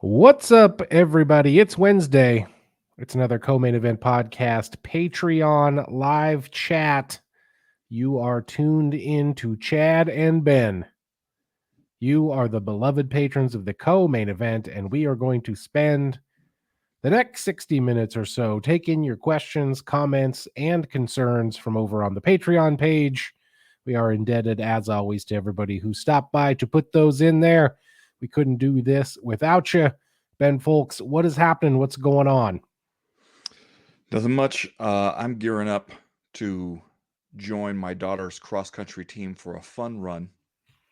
What's up, everybody? It's Wednesday. It's another co-main event podcast, Patreon live chat. You are tuned in to Chad and Ben. You are the beloved patrons of the co-main event, and we are going to spend the next 60 minutes or so taking your questions, comments, and concerns from over on the Patreon page. We are indebted, as always, to everybody who stopped by to put those in there. We couldn't do this without you. Ben Folks, what is happening? What's going on? Nothing much. I'm gearing up to join my daughter's cross country team for a fun run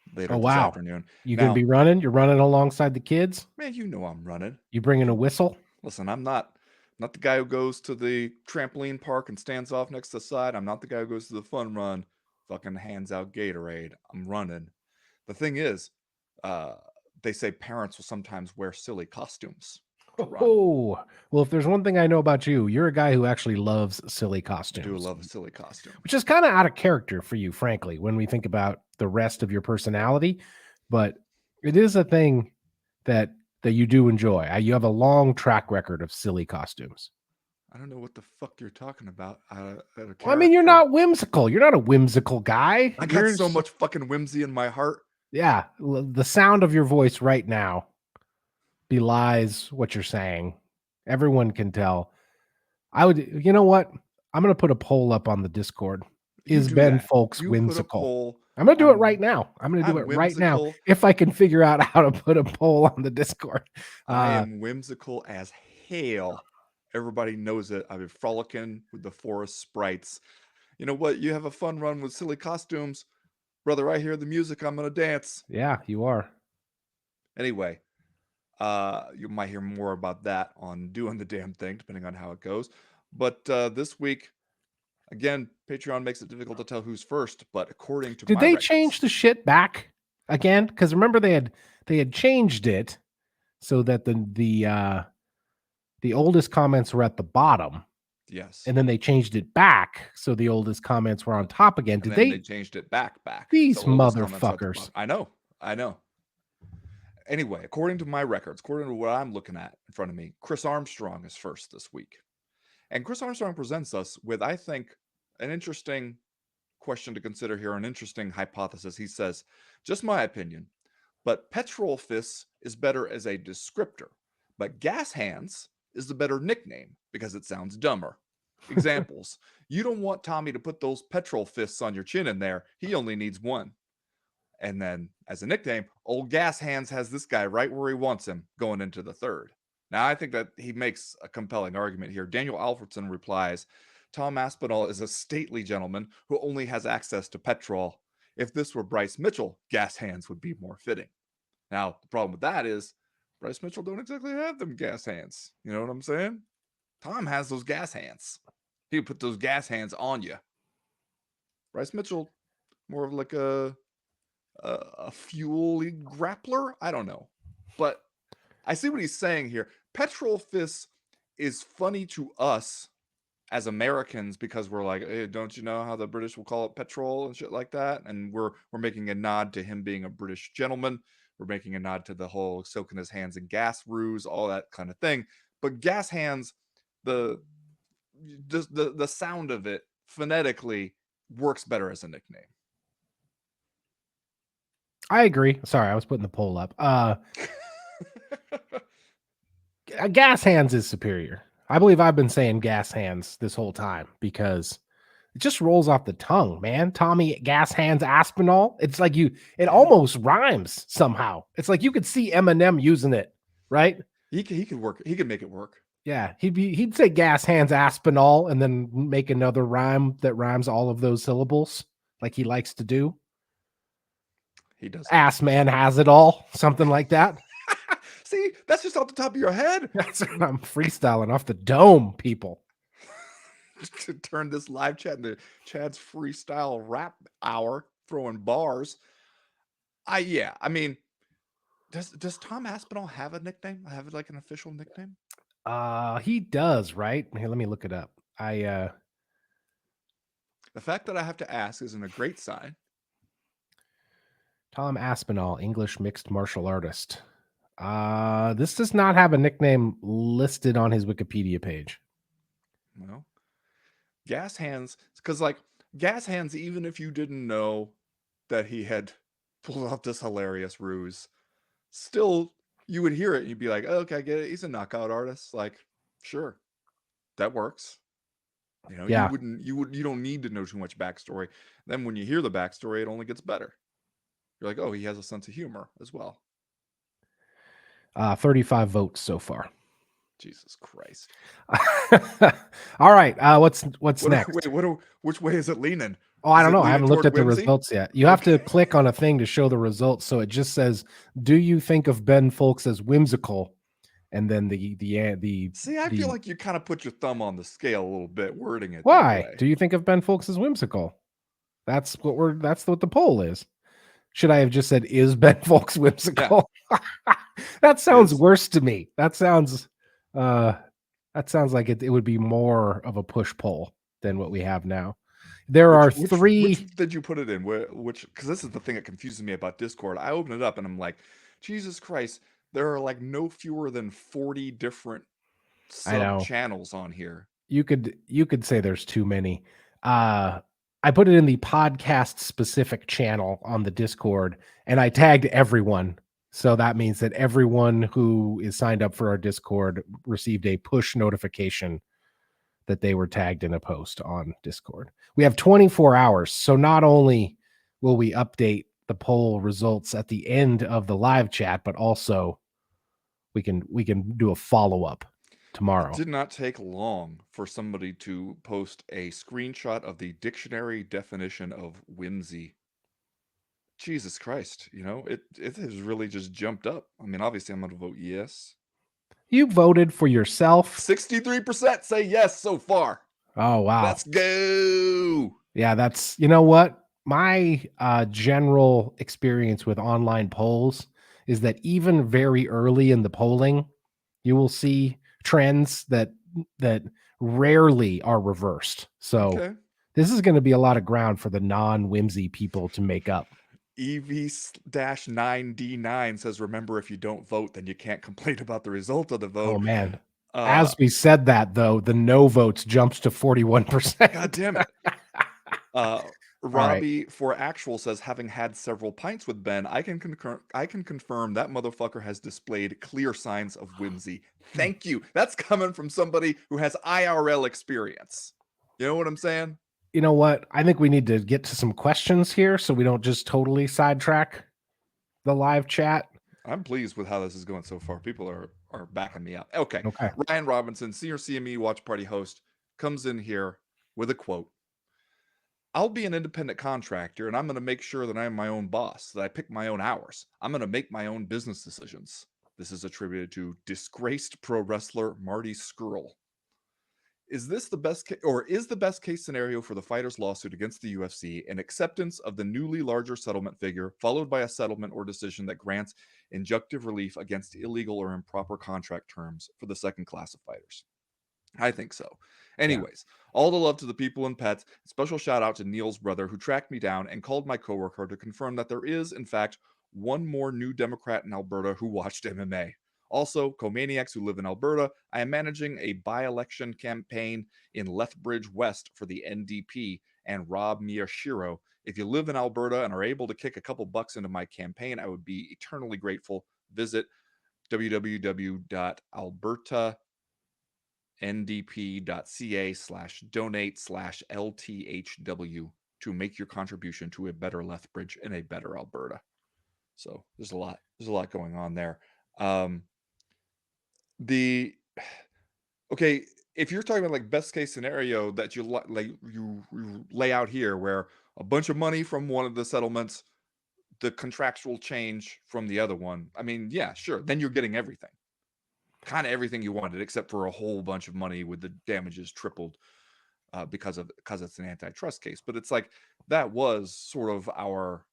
Oh, later this wow. afternoon. You going to Now, be running? You're running alongside the kids? man, you know I'm running. You bringing a You whistle? listen. I'm not the guy who goes to the trampoline park and stands off next to the side. I'm not the guy who goes to the fun run, fucking hands out Gatorade. I'm running. The thing is, uh, they say parents will sometimes wear silly costumes to run. Oh, well, if there's one thing I know about you, you're a guy who actually loves silly I do costumes, love a silly costume. which is kind of out of character for you, frankly, when we think about the rest of your personality. But it is a thing that you do enjoy. You have a long track record of silly costumes. I don't know what the fuck you're talking about out of Well, I mean, you're character. not whimsical. You're not a whimsical guy. I got You're so just, much fucking whimsy in my heart. yeah. The sound of your voice right now belies what you're saying. Everyone can tell. You know what? I'm going to put a poll up on the Discord. You Is do Ben that. Folks You put a whimsical? poll. I'm going to do it right I'm now. I'm going to do I'm it right now. whimsical. If I can figure out how to put a poll on the Discord. I am whimsical as hell. Everybody knows it. I've been frolicking with the forest sprites. You know what? You have a fun run with silly costumes. Brother, I hear the music, I'm gonna dance. Yeah, you are. Anyway, you might hear more about that on doing the damn thing, depending on how it goes. But this week, again, Patreon makes it difficult to tell who's first, but according to Did my they change records, the shit back again? Because remember they had changed it so that the oldest comments were at the bottom, yes. and then they changed it back so the oldest comments were on top again. And Did then they they? changed it back. So These oldest comments are at the bottom. motherfuckers. I know. Anyway, according to my records, according to what I'm looking at in front of me, Chris Armstrong is first this week. And Chris Armstrong presents us with, I think, an interesting question to consider here, an interesting hypothesis. He says, just my opinion, but petrol fists is better as a descriptor, but gas hands is the better nickname because it sounds dumber. Examples: you don't want Tommy to put those petrol fists on your chin in there. He only needs one. And then, as a nickname, Old Gas Hands has this guy right where he wants him going into the third. Now, I think that he makes a compelling argument here. Daniel Alfredson replies, Tom Aspinall is a stately gentleman who only has access to petrol. If this were Bryce Mitchell, Gas Hands would be more fitting. Now, the problem with that is Bryce Mitchell don't exactly have them gas hands. You know what I'm saying? Tom has those gas hands. He would put those gas hands on you. Bryce Mitchell, more of like a fuel grappler. I don't know, but I see what he's saying here. Petrol fists is funny to us as Americans because we're like, hey, don't you know how the British will call it petrol and shit like that? And we're making a nod to him being a British gentleman. We're making a nod to the whole soaking his hands in gas ruse, all that kind of thing. But gas hands, the the sound of it phonetically works better as a nickname. I agree. Sorry, I was putting the poll up. Gas hands is superior. I believe I've been saying gas hands this whole time because it just rolls off the tongue, man. Tommy Gas Hands Aspinall. It's like it Yeah, almost rhymes somehow. It's like you could see Eminem using it, right? he could work. He could make it work. Yeah, he'd say Gas Hands Aspinall and then make another rhyme that rhymes all of those syllables, like he likes to do. He doesn't. Ass man has it all, something like that. See, that's just off the top of your head. That's what I'm freestyling off the dome, people. To turn this live chat into Chad's freestyle rap hour, throwing bars. I mean, does Tom Aspinall have a nickname? Have like an official nickname? He does, right? Here, let me look it up. The fact that I have to ask isn't a great sign. Tom Aspinall, English mixed martial artist. This does not have a nickname listed on his Wikipedia page. Well, Gas Hands, because like Gas Hands, even if you didn't know that he had pulled off this hilarious ruse, still you would hear it and you'd be like, oh, okay, I get it. He's a knockout artist. Like, sure, that works. You know, Yeah. you don't need to know too much backstory. Then when you hear the backstory, it only gets better. You're like, oh, he has a sense of humor as well. 35 votes so far. Jesus Christ. All right. What's next? Which way is it leaning? Oh, I Is don't it know. I leaning haven't looked toward at the whimsy? results yet. You have to click on a thing to show the results. So it just says, "Do you think of Ben Folks as whimsical?" And then the See, I feel like you kind of put your thumb on the scale a little bit, wording it that why way. do you think of Ben Folks as whimsical? That's what the poll is. Should I have just said, "Is Ben Folks whimsical?" That sounds worse to me. That sounds like it would be more of a push poll than what we have now. There are three. Which did you put it in? Which? Because this is the thing that confuses me about Discord. I open it up and I'm like, Jesus Christ! There are like no fewer than 40 different sub channels on here. You could say there's too many. I put it in the podcast specific channel on the Discord, and I tagged everyone. So that means that everyone who is signed up for our Discord received a push notification that they were tagged in a post on Discord. We have 24 hours. So not only will we update the poll results at the end of the live chat, but also we can do a follow-up tomorrow. It did not take long for somebody to post a screenshot of the dictionary definition of whimsy. Jesus Christ, you know, it has really just jumped up. I mean, obviously I'm going to vote yes. You voted for yourself. 63% say yes so far. Oh, wow. Let's go. Yeah, that's, you know what? My general experience with online polls is that even very early in the polling, you will see trends that rarely are reversed. So this is going to be a lot of ground for the non-whimsy people to make up. EV-9D9 says, remember, if you don't vote, then you can't complain about the result of the vote. Oh, man. As we said that, though, the no votes jumped to 41%. God damn it. Robbie for Actual says, having had several pints with Ben, I can confirm that motherfucker has displayed clear signs of whimsy. Thank you. That's coming from somebody who has IRL experience. You know what I'm saying? You know what? I think we need to get to some questions here so we don't just totally sidetrack the live chat. I'm pleased with how this is going so far. People are backing me up. Okay. Ryan Robinson, senior CME watch party host, comes in here with a quote. I'll be an independent contractor, and I'm going to make sure that I'm my own boss, that I pick my own hours. I'm going to make my own business decisions. This is attributed to disgraced pro wrestler Marty Scurll. Is the best case scenario for the fighters' lawsuit against the UFC an acceptance of the newly larger settlement figure, followed by a settlement or decision that grants injunctive relief against illegal or improper contract terms for the second class of fighters? I think so. Anyways, all the love to the people and pets. Special shout out to Neil's brother, who tracked me down and called my coworker to confirm that there is, in fact, one more new Democrat in Alberta who watched MMA. Also, co-maniacs who live in Alberta, I am managing a by-election campaign in Lethbridge West for the NDP and Rob Miyashiro. If you live in Alberta and are able to kick a couple bucks into my campaign, I would be eternally grateful. Visit www.albertandp.ca/donate/LTHW to make your contribution to a better Lethbridge and a better Alberta. So there's a lot going on there. If you're talking about like best case scenario that you you lay out here, where a bunch of money from one of the settlements, the contractual change from the other one, I mean, yeah, sure, then you're getting everything, kind of everything you wanted, except for a whole bunch of money with the damages tripled because it's an antitrust case. But it's like that was sort of our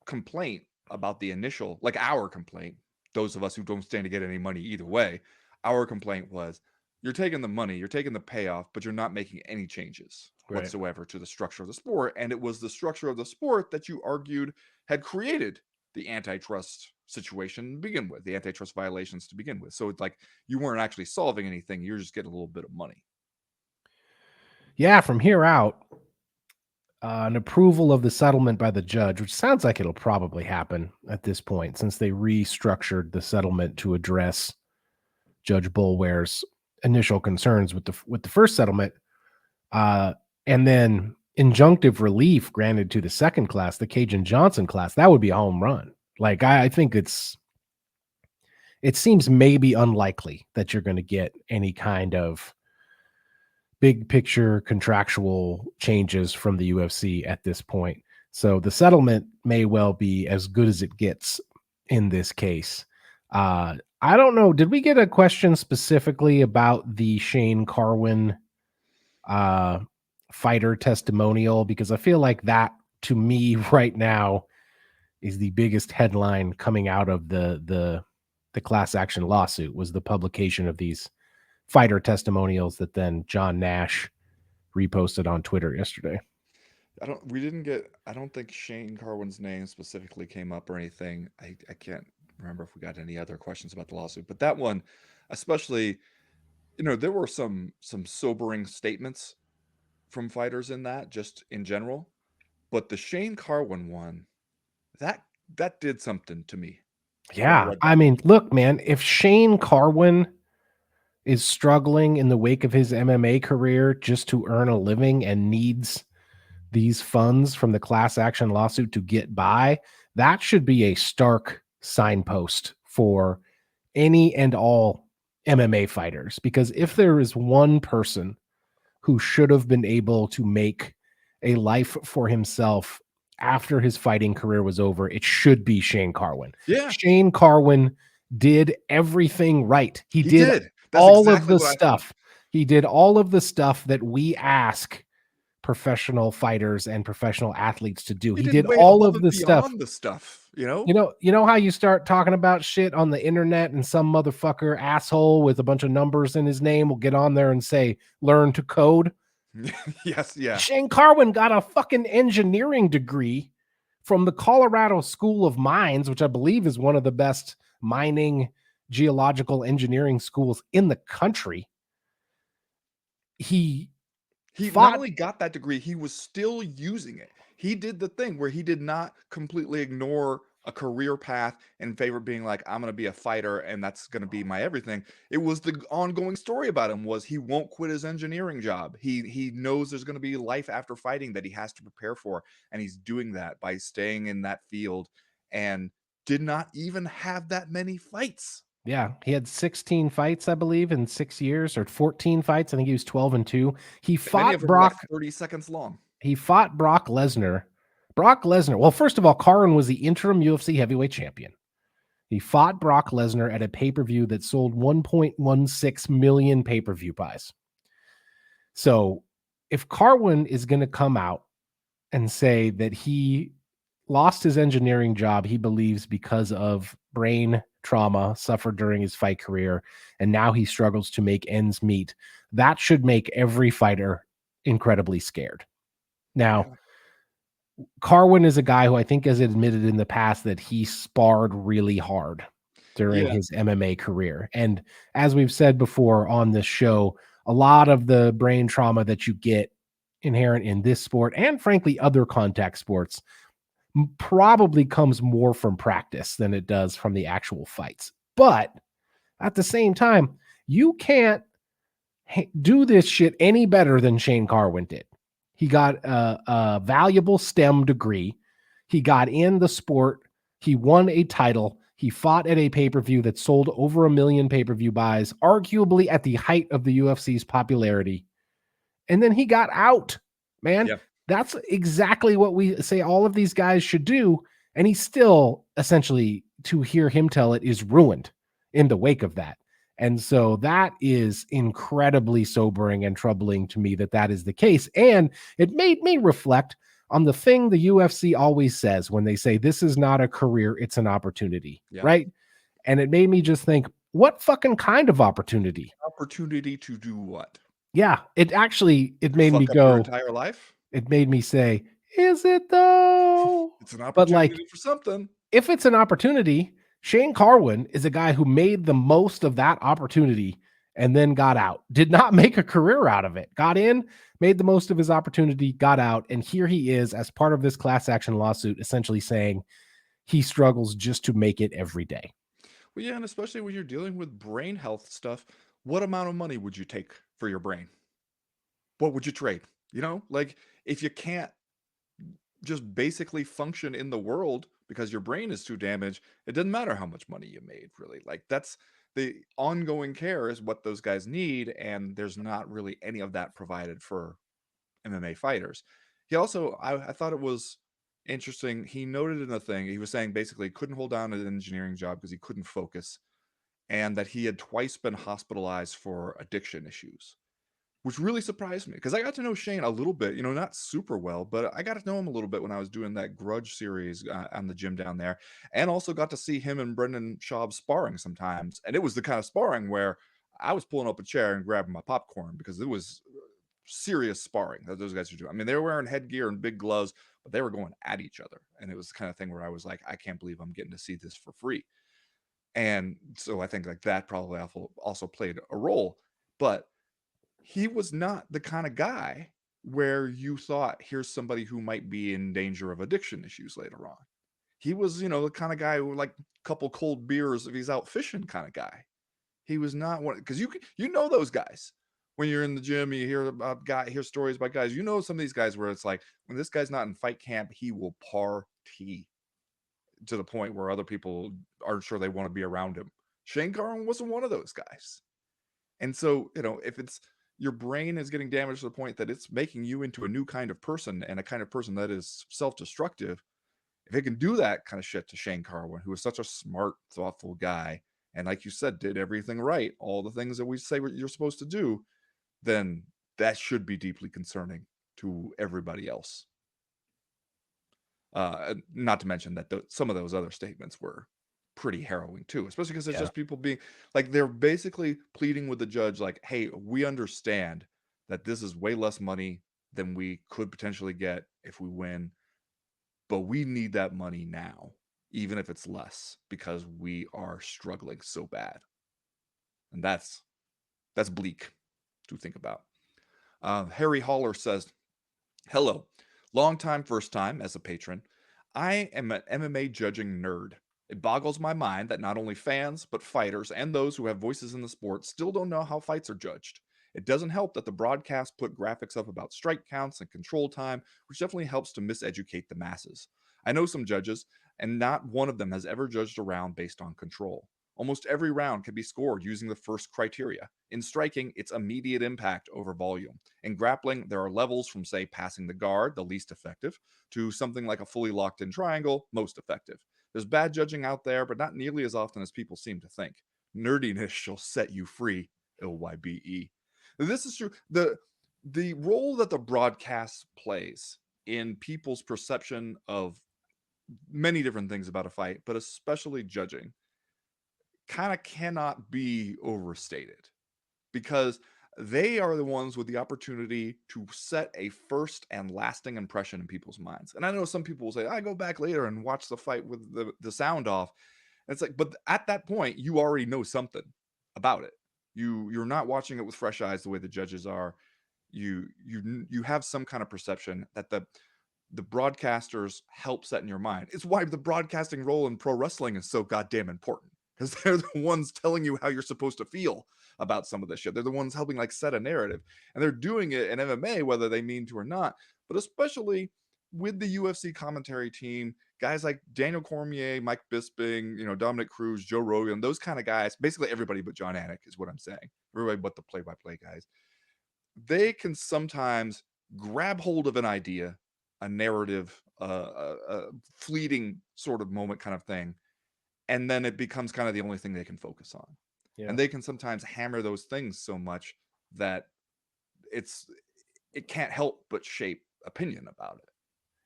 complaint about the initial, like our complaint, those of us who don't stand to get any money either way. Our complaint was, you're taking the money, you're taking the payoff, but you're not making any changes whatsoever to the structure of the sport. And it was the structure of the sport that you argued had created the antitrust situation to begin with, the antitrust violations to begin with. So it's like you weren't actually solving anything. You're just getting a little bit of money. Yeah, from here out, an approval of the settlement by the judge, which sounds like it'll probably happen at this point, since they restructured the settlement to address Judge Boulware's initial concerns with the first settlement, and then injunctive relief granted to the second class, the Cajun Johnson class. That would be a home run. Like I think it seems maybe unlikely that you're going to get any kind of big picture contractual changes from the UFC at this point. So the settlement may well be as good as it gets in this case. I don't know. Did we get a question specifically about the Shane Carwin fighter testimonial? Because I feel like that, to me, right now, is the biggest headline coming out of the class action lawsuit, was the publication of these fighter testimonials that then John Nash reposted on Twitter yesterday. I don't think Shane Carwin's name specifically came up or anything. I can't remember if we got any other questions about the lawsuit, but that one, especially, there were some sobering statements from fighters in that, just in general. But the Shane Carwin one, that did something to me when I Yeah. read I that. mean, look, man, if Shane Carwin is struggling in the wake of his MMA career just to earn a living and needs these funds from the class action lawsuit to get by, that should be a stark signpost for any and all MMA fighters. Because if there is one person who should have been able to make a life for himself after his fighting career was over, it should be Shane Carwin. Yeah, Shane Carwin did everything right. He he did did. That's all of exactly the what I thought. stuff. He did all of the stuff that we ask professional fighters and professional athletes to do. He He did did way all above of and the stuff. beyond the stuff, You know how you start talking about shit on the internet and some motherfucker asshole with a bunch of numbers in his name will get on there and say, learn to code? Yes, yeah. Shane Carwin got a fucking engineering degree from the Colorado School of Mines, which I believe is one of the best mining geological engineering schools in the country. He He not fought. only got that degree, he was still using it. He did the thing where he did not completely ignore a career path in favor of being like, I'm going to be a fighter and that's going to be my everything. It was the ongoing story about him was he won't quit his engineering job. He knows there's going to be life after fighting that he has to prepare for, and he's doing that by staying in that field, and did not even have that many fights. Yeah, he had 16 fights, I believe, in 6 years, or 14 fights. I think he was 12-2. He Many of fought them were like Brock. 30 seconds long. He fought Brock Lesnar. Brock Lesnar. Well, first of all, Carwin was the interim UFC heavyweight champion. He fought Brock Lesnar at a pay-per-view that sold 1.16 million pay-per-view buys. So if Carwin is going to come out and say that he lost his engineering job, he believes, because of brain trauma suffered during his fight career, and now he struggles to make ends meet, that should make every fighter incredibly scared. Now, Yeah. Carwin is a guy who I think has admitted in the past that he sparred really hard during Yeah. his MMA career. And as we've said before on this show, a lot of the brain trauma that you get inherent in this sport, and frankly other contact sports, probably comes more from practice than it does from the actual fights. But at the same time, you can't do this shit any better than Shane Carwin did. He got a valuable STEM degree. He got in the sport. He won a title. He fought at a pay-per-view that sold over 1 million pay-per-view buys, arguably at the height of the UFC's popularity. And then he got out, man. Yeah. That's exactly what we say all of these guys should do. And he's still, essentially, to hear him tell it, is ruined in the wake of that. And so that is incredibly sobering and troubling to me that is the case. And it made me reflect on the thing the UFC always says when they say this is not a career, it's an opportunity, Yeah. right? And it made me just think, what fucking kind of opportunity? Opportunity to do what? Yeah, it made me Fuck up your go, entire life? it made me say, is it though? It's an But like, opportunity for something. if it's an opportunity, Shane Carwin is a guy who made the most of that opportunity and then got out. Did not make a career out of it. Got in, made the most of his opportunity, got out, and here he is as part of this class action lawsuit, essentially saying he struggles just to make it every day. Well, yeah, and especially when you're dealing with brain health stuff, what amount of money would you take for your brain? What would you trade? You know, like if you can't just basically function in the world because your brain is too damaged, it doesn't matter how much money you made, really. Like that's the ongoing care is what those guys need, and there's not really any of that provided for MMA fighters. He also, I thought it was interesting. He noted in a thing, he was saying basically he couldn't hold down an engineering job because he couldn't focus, and that he had twice been hospitalized for addiction issues, which really surprised me because I got to know Shane a little bit, you know, not super well, but I got to know him a little bit when I was doing that Grudge series on the gym down there, and also got to see him and Brendan Schaub sparring sometimes. And it was the kind of sparring where I was pulling up a chair and grabbing my popcorn because it was serious sparring that those guys are doing. I mean, they were wearing headgear and big gloves, but they were going at each other. And it was the kind of thing where I was like, I can't believe I'm getting to see this for free. And so I think like that probably also played a role. But he was not the kind of guy where you thought here's somebody who might be in danger of addiction issues later on. He was, you know, the kind of guy who like a couple cold beers if he's out fishing kind of guy. He was not one because you know those guys. When you're in the gym, you hear stories about guys. You know some of these guys where it's like when this guy's not in fight camp, he will party to the point where other people aren't sure they want to be around him. Shane Carwin wasn't one of those guys. And so, you know, if it's your brain is getting damaged to the point that it's making you into a new kind of person and a kind of person that is self-destructive, if it can do that kind of shit to Shane Carwin, who is such a smart, thoughtful guy, and like you said, did everything right, all the things that we say what you're supposed to do, then that should be deeply concerning to everybody else. Not to mention that some of those other statements were pretty harrowing too, especially because it's just people being like they're basically pleading with the judge, like, "Hey, we understand that this is way less money than we could potentially get if we win, but we need that money now, even if it's less, because we are struggling so bad." And that's bleak to think about. Harry Haller says, "Hello, long time, first time as a patron. I am an MMA judging nerd. It boggles my mind that not only fans, but fighters and those who have voices in the sport still don't know how fights are judged. It doesn't help that the broadcast put graphics up about strike counts and control time, which definitely helps to miseducate the masses. I know some judges, and not one of them has ever judged a round based on control. Almost every round can be scored using the first criteria. In striking, it's immediate impact over volume. In grappling, there are levels from, say, passing the guard, the least effective, to something like a fully locked in triangle, most effective. There's bad judging out there, but not nearly as often as people seem to think. Nerdiness shall set you free, LYBE. This is true. The role that the broadcast plays in people's perception of many different things about a fight, but especially judging, kind of cannot be overstated because they are the ones with the opportunity to set a first and lasting impression in people's minds. And I know some people will say, I go back later and watch the fight with the sound off. And it's like, but at that point, you already know something about it. You're not watching it with fresh eyes the way the judges are. You have some kind of perception that the broadcasters help set in your mind. It's why the broadcasting role in pro wrestling is so goddamn important because they're the ones telling you how you're supposed to feel about some of this shit. They're the ones helping like set a narrative, and they're doing it in MMA whether they mean to or not. But especially with the UFC commentary team, guys like Daniel Cormier, Mike Bisping, you know, Dominic Cruz, Joe Rogan, those kind of guys, basically everybody but John Anik is what I'm saying. Everybody but the play-by-play guys. They can sometimes grab hold of an idea, a narrative, a fleeting sort of moment kind of thing, and then it becomes kind of the only thing they can focus on. Yeah. And they can sometimes hammer those things so much that it can't help but shape opinion about it.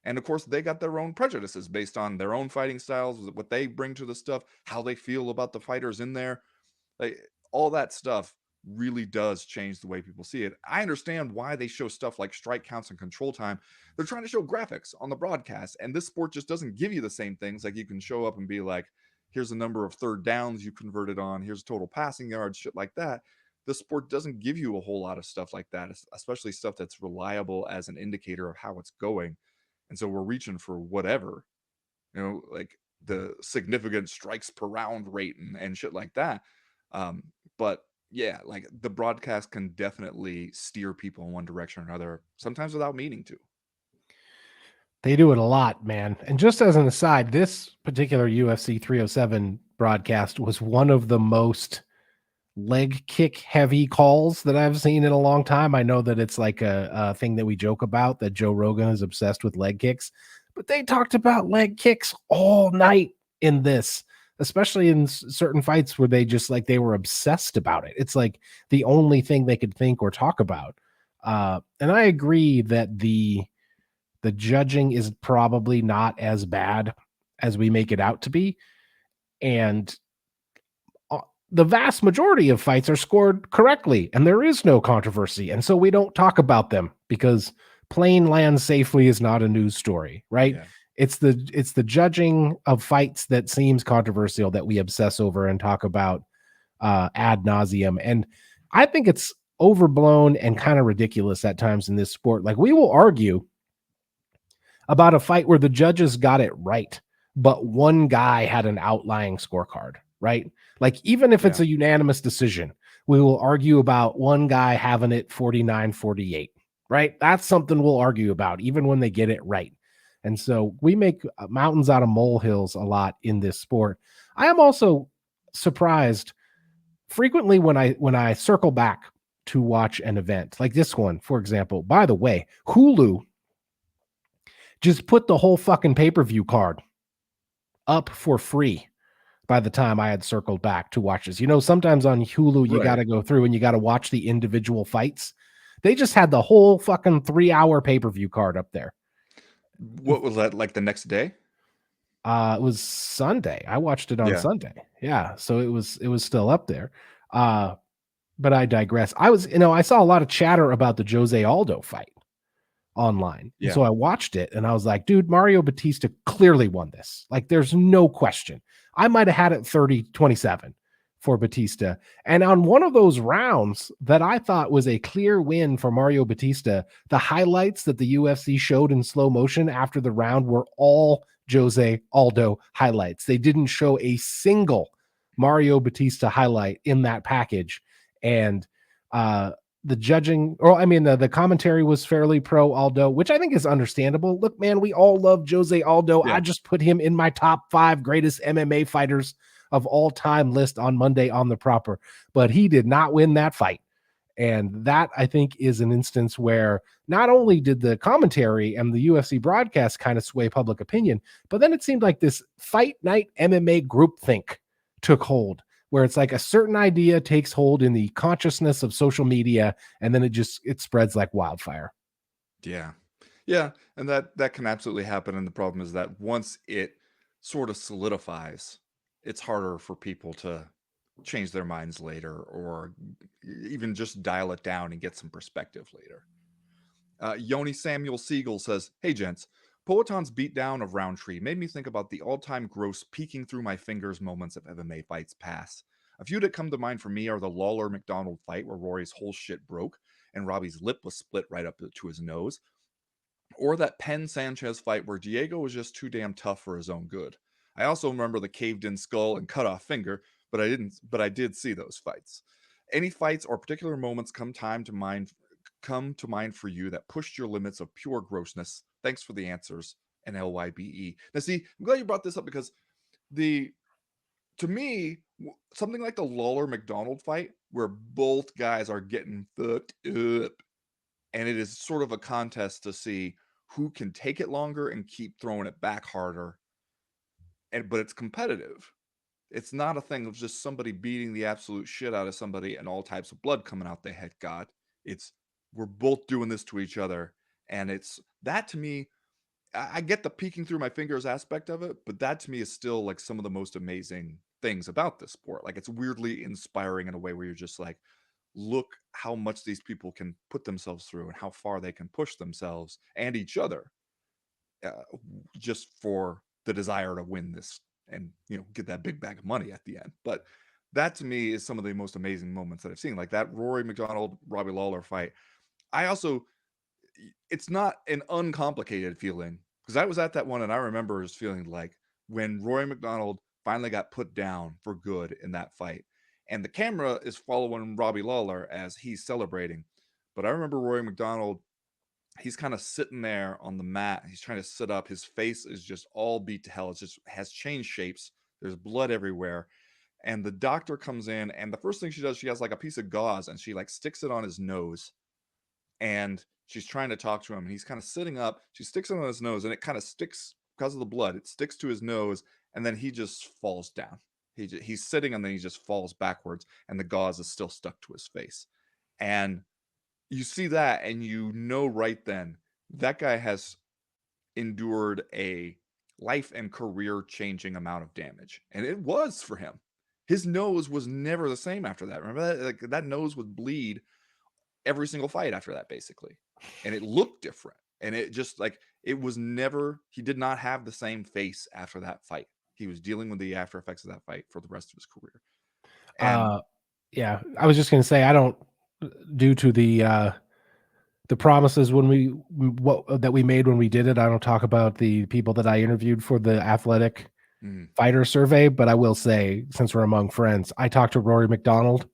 And of course, they got their own prejudices based on their own fighting styles, what they bring to the stuff, how they feel about the fighters in there. Like all that stuff really does change the way people see it. I understand why they show stuff like strike counts and control time. They're trying to show graphics on the broadcast, and this sport just doesn't give you the same things. Like you can show up and be like, here's the number of third downs you converted on, here's total passing yards, shit like that. The sport doesn't give you a whole lot of stuff like that, especially stuff that's reliable as an indicator of how it's going. And so we're reaching for whatever, like the significant strikes per round rate and shit like that. But yeah, like the broadcast can definitely steer people in one direction or another, sometimes without meaning to. They do it a lot, man. And just as an aside, this particular UFC 307 broadcast was one of the most leg kick heavy calls that I've seen in a long time. I know that it's like a thing that we joke about, that Joe Rogan is obsessed with leg kicks, but they talked about leg kicks all night in this, especially in certain fights where they just like they were obsessed about it. It's like the only thing they could think or talk about. And I agree that the judging is probably not as bad as we make it out to be. And the vast majority of fights are scored correctly and there is no controversy. And so we don't talk about them because plane lands safely is not a news story, right? Yeah. It's the judging of fights that seems controversial that we obsess over and talk about ad nauseum. And I think it's overblown and kind of ridiculous at times in this sport. Like we will argue about a fight where the judges got it right, but one guy had an outlying scorecard, right? Like, even if it's a unanimous decision, we will argue about one guy having it 49-48, right? That's something we'll argue about, even when they get it right. And so we make mountains out of molehills a lot in this sport. I am also surprised frequently when I circle back to watch an event like this one, for example. By the way, Hulu just put the whole fucking pay-per-view card up for free by the time I had circled back to watch this. Sometimes on Hulu, you got to go through and you got to watch the individual fights. They just had the whole fucking 3-hour pay-per-view card up there. What was that, like the next day? It was Sunday. I watched it on Sunday. Yeah. So it was still up there. But I digress. I saw a lot of chatter about the Jose Aldo fight online. And so I watched it and I was like, dude, Mario Batista clearly won this. Like, there's no question. I might have had it 30-27 for Batista. And on one of those rounds that I thought was a clear win for Mario Batista, the highlights that the UFC showed in slow motion after the round were all Jose Aldo highlights. They didn't show a single Mario Batista highlight in that package. And the judging, the commentary was fairly pro Aldo, which I think is understandable. Look, man, we all love Jose Aldo. I just put him in my top 5 greatest MMA fighters of all time list on Monday on the Proper, but he did not win that fight. And that, I think, is an instance where not only did the commentary and the UFC broadcast kind of sway public opinion, but then it seemed like this fight night MMA groupthink took hold, where it's like a certain idea takes hold in the consciousness of social media, and then it spreads like wildfire. Yeah. Yeah. And that can absolutely happen. And the problem is that once it sort of solidifies, it's harder for people to change their minds later or even just dial it down and get some perspective later. Yoni Samuel Siegel says, "Hey gents, Poeton's beatdown of Roundtree made me think about the all-time gross peeking through my fingers moments of MMA fights past. A few that come to mind for me are the Lawler-McDonald fight where Rory's whole shit broke and Robbie's lip was split right up to his nose, or that Penn-Sanchez fight where Diego was just too damn tough for his own good. I also remember the caved-in skull and cut-off finger, but I did see those fights. Any fights or particular moments come to mind for you that pushed your limits of pure grossness? Thanks for the answers." And LYBE. Now, see, I'm glad you brought this up because to me, something like the Lawler McDonald fight, where both guys are getting fucked up, and it is sort of a contest to see who can take it longer and keep throwing it back harder. But it's competitive. It's not a thing of just somebody beating the absolute shit out of somebody and all types of blood coming out their head. God, it's we're both doing this to each other, and it's that to me. I get the peeking through my fingers aspect of it, but that to me is still like some of the most amazing things about this sport. Like, it's weirdly inspiring in a way where you're just like, look how much these people can put themselves through and how far they can push themselves and each other uh, just for the desire to win this and get that big bag of money at the end. But that to me is some of the most amazing moments that I've seen, like that Rory McDonald Robbie Lawler fight. I also, it's not an uncomplicated feeling because I was at that one and I remember just feeling like when Rory McDonald finally got put down for good in that fight, and the camera is following Robbie Lawler as he's celebrating. But I remember Rory McDonald, he's kind of sitting there on the mat. He's trying to sit up. His face is just all beat to hell. It just has changed shapes. There's blood everywhere. And the doctor comes in, and the first thing she does, she has like a piece of gauze and she like sticks it on his nose. And she's trying to talk to him. And he's kind of sitting up. She sticks it on his nose, and it kind of sticks because of the blood. It sticks to his nose, and then he just falls down. He's sitting, and then he just falls backwards, and the gauze is still stuck to his face. And you see that, and right then that guy has endured a life and career changing amount of damage, and it was for him. His nose was never the same after that. Remember that? Like, that nose would bleed every single fight after that, basically, and it looked different. And it just like it was never. He did not have the same face after that fight. He was dealing with the after effects of that fight for the rest of his career. And yeah, I was just gonna say I don't, due to the promises that we made when we did it. I don't talk about the people that I interviewed for the athletic fighter survey, but I will say, since we're among friends, I talked to Rory McDonald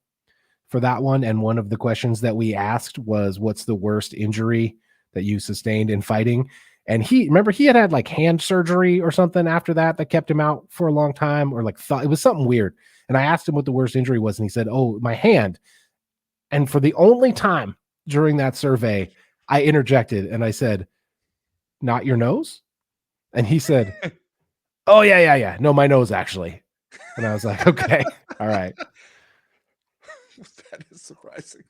for that one. And one of the questions that we asked was, what's the worst injury that you sustained in fighting? And he had like hand surgery or something after that kept him out for a long time, or like thought it was something weird. And I asked him what the worst injury was. And he said, oh, my hand. And for the only time during that survey, I interjected and I said, not your nose? And he said, oh, yeah. No, my nose, actually. And I was like, okay, all right. That is surprising.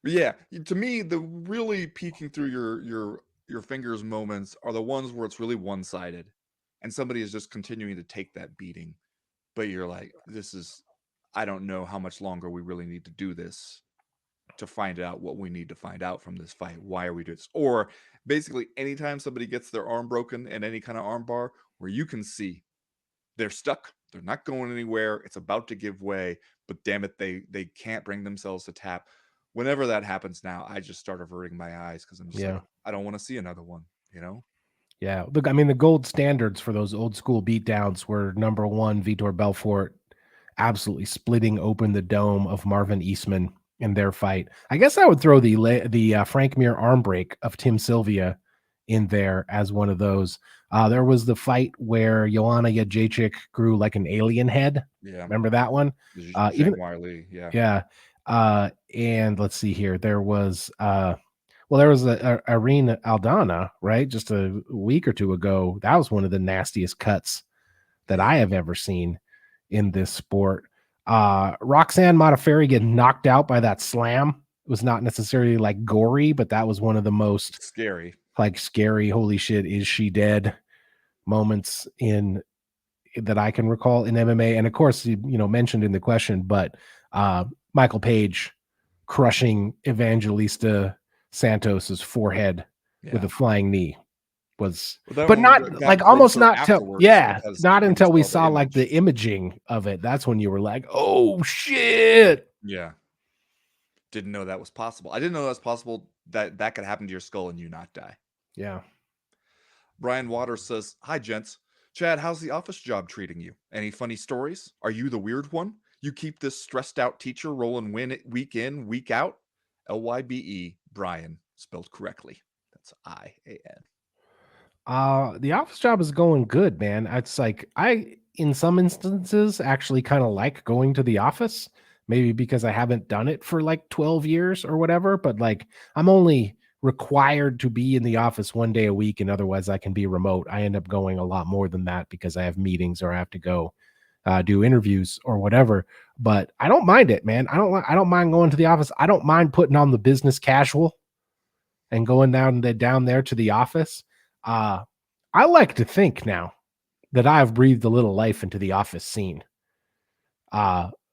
But yeah, to me, the really peeking through your fingers moments are the ones where it's really one-sided and somebody is just continuing to take that beating. But you're like, I don't know how much longer we really need to do this to find out what we need to find out from this fight. Why are we doing this? Or basically, anytime somebody gets their arm broken in any kind of arm bar where you can see they're stuck, they're not going anywhere, it's about to give way, but damn it, they can't bring themselves to tap. Whenever that happens now, I just start averting my eyes because I'm just like, I don't want to see another one, Yeah. Look, I mean, the gold standards for those old school beatdowns were number one, Vitor Belfort absolutely splitting open the dome of Marvin Eastman in their fight. I guess I would throw the Frank Mir arm break of Tim Sylvia in there as one of those. There was the fight where Joanna Jędrzejczyk grew like an alien head. Yeah. Remember that one? Even Wiley, yeah. Yeah. And let's see here. There was there was Irene Aldana, right? Just a week or two ago. That was one of the nastiest cuts that I have ever seen in this sport. Roxanne Modafferi getting knocked out by that slam. It was not necessarily like gory, but that was one of the most scary, holy shit, is she dead moments that I can recall in MMA. And of course, mentioned in the question, but Michael Page crushing Evangelista Santos's forehead with a flying knee was, but not like almost not till, not until we saw like the imaging of it. That's when you were like, oh shit. Yeah. Didn't know that was possible. I didn't know that was possible that could happen to your skull and you not die. Yeah. Brian Waters says, hi, gents. Chad, how's the office job treating you? Any funny stories? Are you the weird one? You keep this stressed out teacher rolling week in, week out? LYBE, Brian, spelled correctly. That's IAN. The office job is going good, man. It's like in some instances, actually kind of like going to the office, maybe because I haven't done it for like 12 years or whatever, but like I'm only required to be in the office one day a week, and otherwise I can be remote. I end up going a lot more than that because I have meetings or I have to go do interviews or whatever. But I don't mind it, man. I don't mind going to the office. I don't mind putting on the business casual and going down there to the office. I like to think now that I've breathed a little life into the office scene.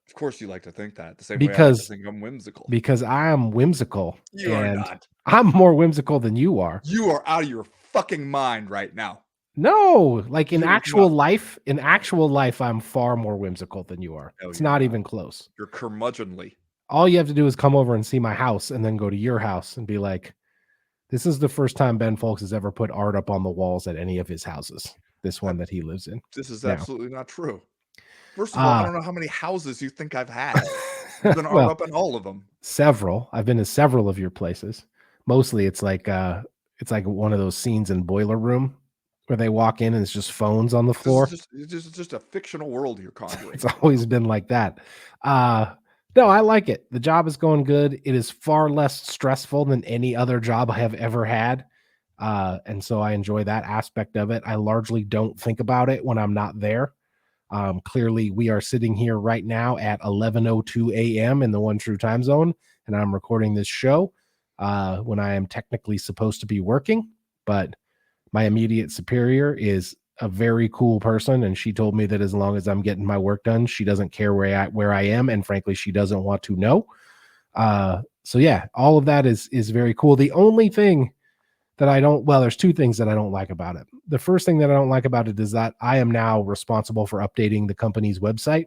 Of course, you like to think that the same way I like to because think I'm whimsical. because I am whimsical You are and not. I'm more whimsical than you are. You are out of your fucking mind right now. No, like No. in actual life, I'm far more whimsical than you are. No, It's you're not not. even close. You're curmudgeonly. All you have to do is come over and see my house and then go to your house and be like, this is the first time Ben Folks has ever put art up on the walls at any of his houses. This one That that he lives in this is now. absolutely not true. First of all, I Uh don't know how many houses you think I've had. There's been art well, up in all of them. several. I've been to several of your places. Mostly it's like one of those scenes in Boiler Room where they walk in and it's just phones on the This is floor. just a fictional world you're It's conjuring. always been like that. No, I like it. The job is going good. It is far less stressful than any other job I have ever had. And so I enjoy that aspect of it. I largely don't think about it when I'm not there. Clearly, we are sitting here right now at 11:02 a.m. in the One True Time Zone, and I'm recording this show when I am technically supposed to be working. But my immediate superior is a very cool person, and she told me that as long as I'm getting my work done, she doesn't care where I am, and frankly, she doesn't want to know. So yeah, all of that is very cool. The only thing that I don't, well, there's two things that I don't like about it. The first thing that I don't like about it is that I am now responsible for updating the company's website.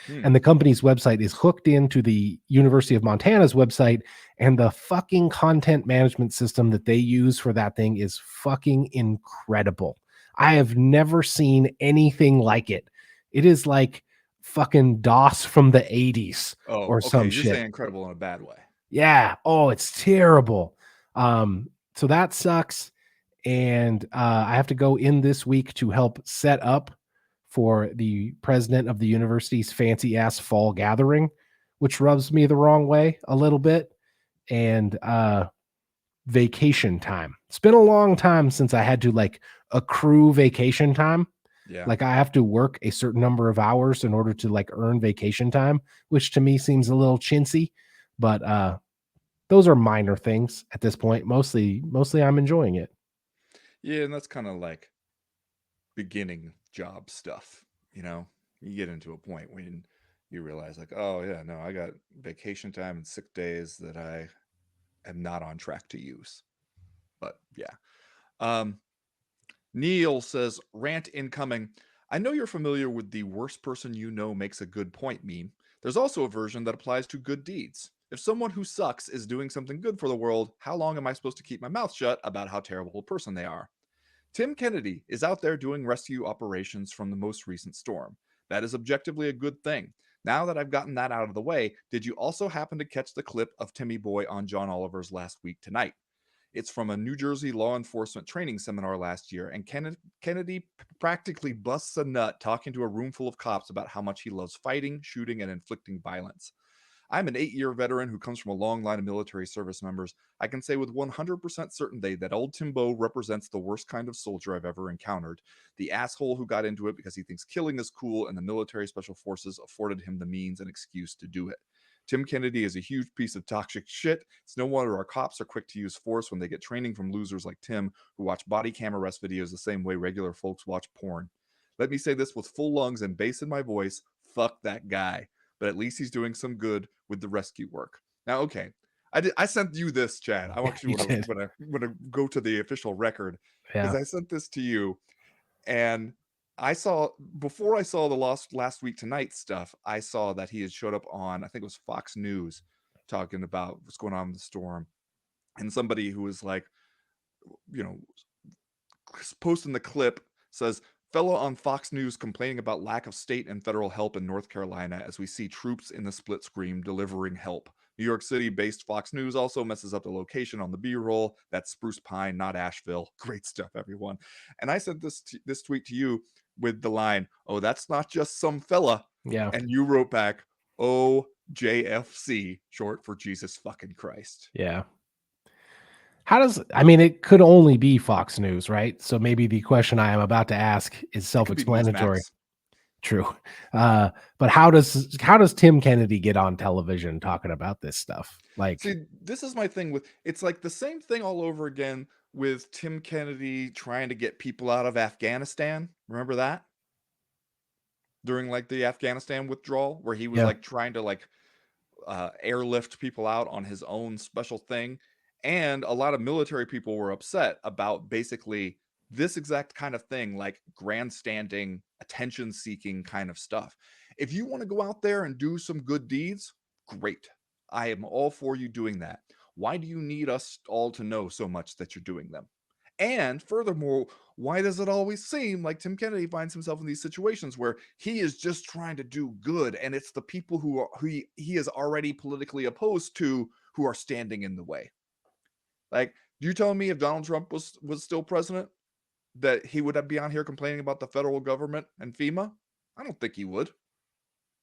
And the company's website is hooked into the University of Montana's website, and the fucking content management system that they use for that thing is fucking incredible. I have never seen anything like it. It is like fucking DOS from the 80s Oh, or okay. some You're shit. saying incredible in a bad way. Yeah. Oh, it's terrible. So that sucks. And I have to go in this week to help set up for the president of the university's fancy ass fall gathering, which rubs me the wrong way a little bit. And vacation time. It's been a long time since I had to like accrue vacation time. Yeah. Like I have to work a certain number of hours in order to like earn vacation time, which to me seems a little chintzy, but those are minor things at this point. Mostly I'm enjoying it. Yeah, and that's kind of like beginning job stuff, you know? You get into a point when you realize like, oh yeah, no, I got vacation time and sick days that I am not on track to use. But yeah. Um Neil says, rant incoming. I know you're familiar with the worst person you know makes a good point meme. There's also a version that applies to good deeds. If someone who sucks is doing something good for the world, how long am I supposed to keep my mouth shut about how terrible a person they are? Tim Kennedy is out there doing rescue operations from the most recent storm. That is objectively a good thing. Now that I've gotten that out of the way, did you also happen to catch the clip of Timmy Boy on John Oliver's Last Week Tonight? It's from a New Jersey law enforcement training seminar last year, and Kennedy practically busts a nut talking to a room full of cops about how much he loves fighting, shooting, and inflicting violence. I'm an 8-year veteran who comes from a long line of military service members. I can say with 100% certainty that old Timbo represents the worst kind of soldier I've ever encountered. The asshole who got into it because he thinks killing is cool and the military special forces afforded him the means and excuse to do it. Tim Kennedy is a huge piece of toxic shit. It's no wonder our cops are quick to use force when they get training from losers like Tim, who watch body cam arrest videos the same way regular folks watch porn. Let me say this with full lungs and bass in my voice: fuck that guy. But at least he's doing some good with the rescue work. Now, okay, I sent you this, Chad. I want you You to did. when I go to the official record, because Yeah. I sent this to you, and I saw before I saw the last week tonight stuff. I saw that he had showed up on, I think it was Fox News, talking about what's going on with the storm, and somebody who was like, you know, posting the clip says, fellow on Fox News complaining about lack of state and federal help in North Carolina as we see troops in the split screen delivering help. New York City based Fox News also messes up the location on the B roll. That's Spruce Pine, not Asheville. Great stuff, everyone. And I sent this tweet to you with the line, oh, that's not just some fella. Yeah. And you wrote back, oh, JFC, short for Jesus fucking Christ. Yeah. I mean, it could only be Fox News, right? So maybe the question I am about to ask is It could be self-explanatory. Newsmax. True. But how does Tim Kennedy get on television talking about this stuff? Like, See, this is my thing with it's like the same thing all over again with Tim Kennedy trying to get people out of Afghanistan. Remember that? during like the Afghanistan withdrawal, where he was Yeah. like trying to like airlift people out on his own special thing. And a lot of military people were upset about basically this exact kind of thing, like grandstanding, attention seeking kind of stuff. If you want to go out there and do some good deeds, great. I am all for you doing that. Why do you need us all to know so much that you're doing them? And furthermore, why does it always seem like Tim Kennedy finds himself in these situations where he is just trying to do good, and it's the people who he is already politically opposed to who are standing in the way? Like, you telling me if Donald Trump was still president that he would be on here complaining about the federal government and FEMA? I don't think he would.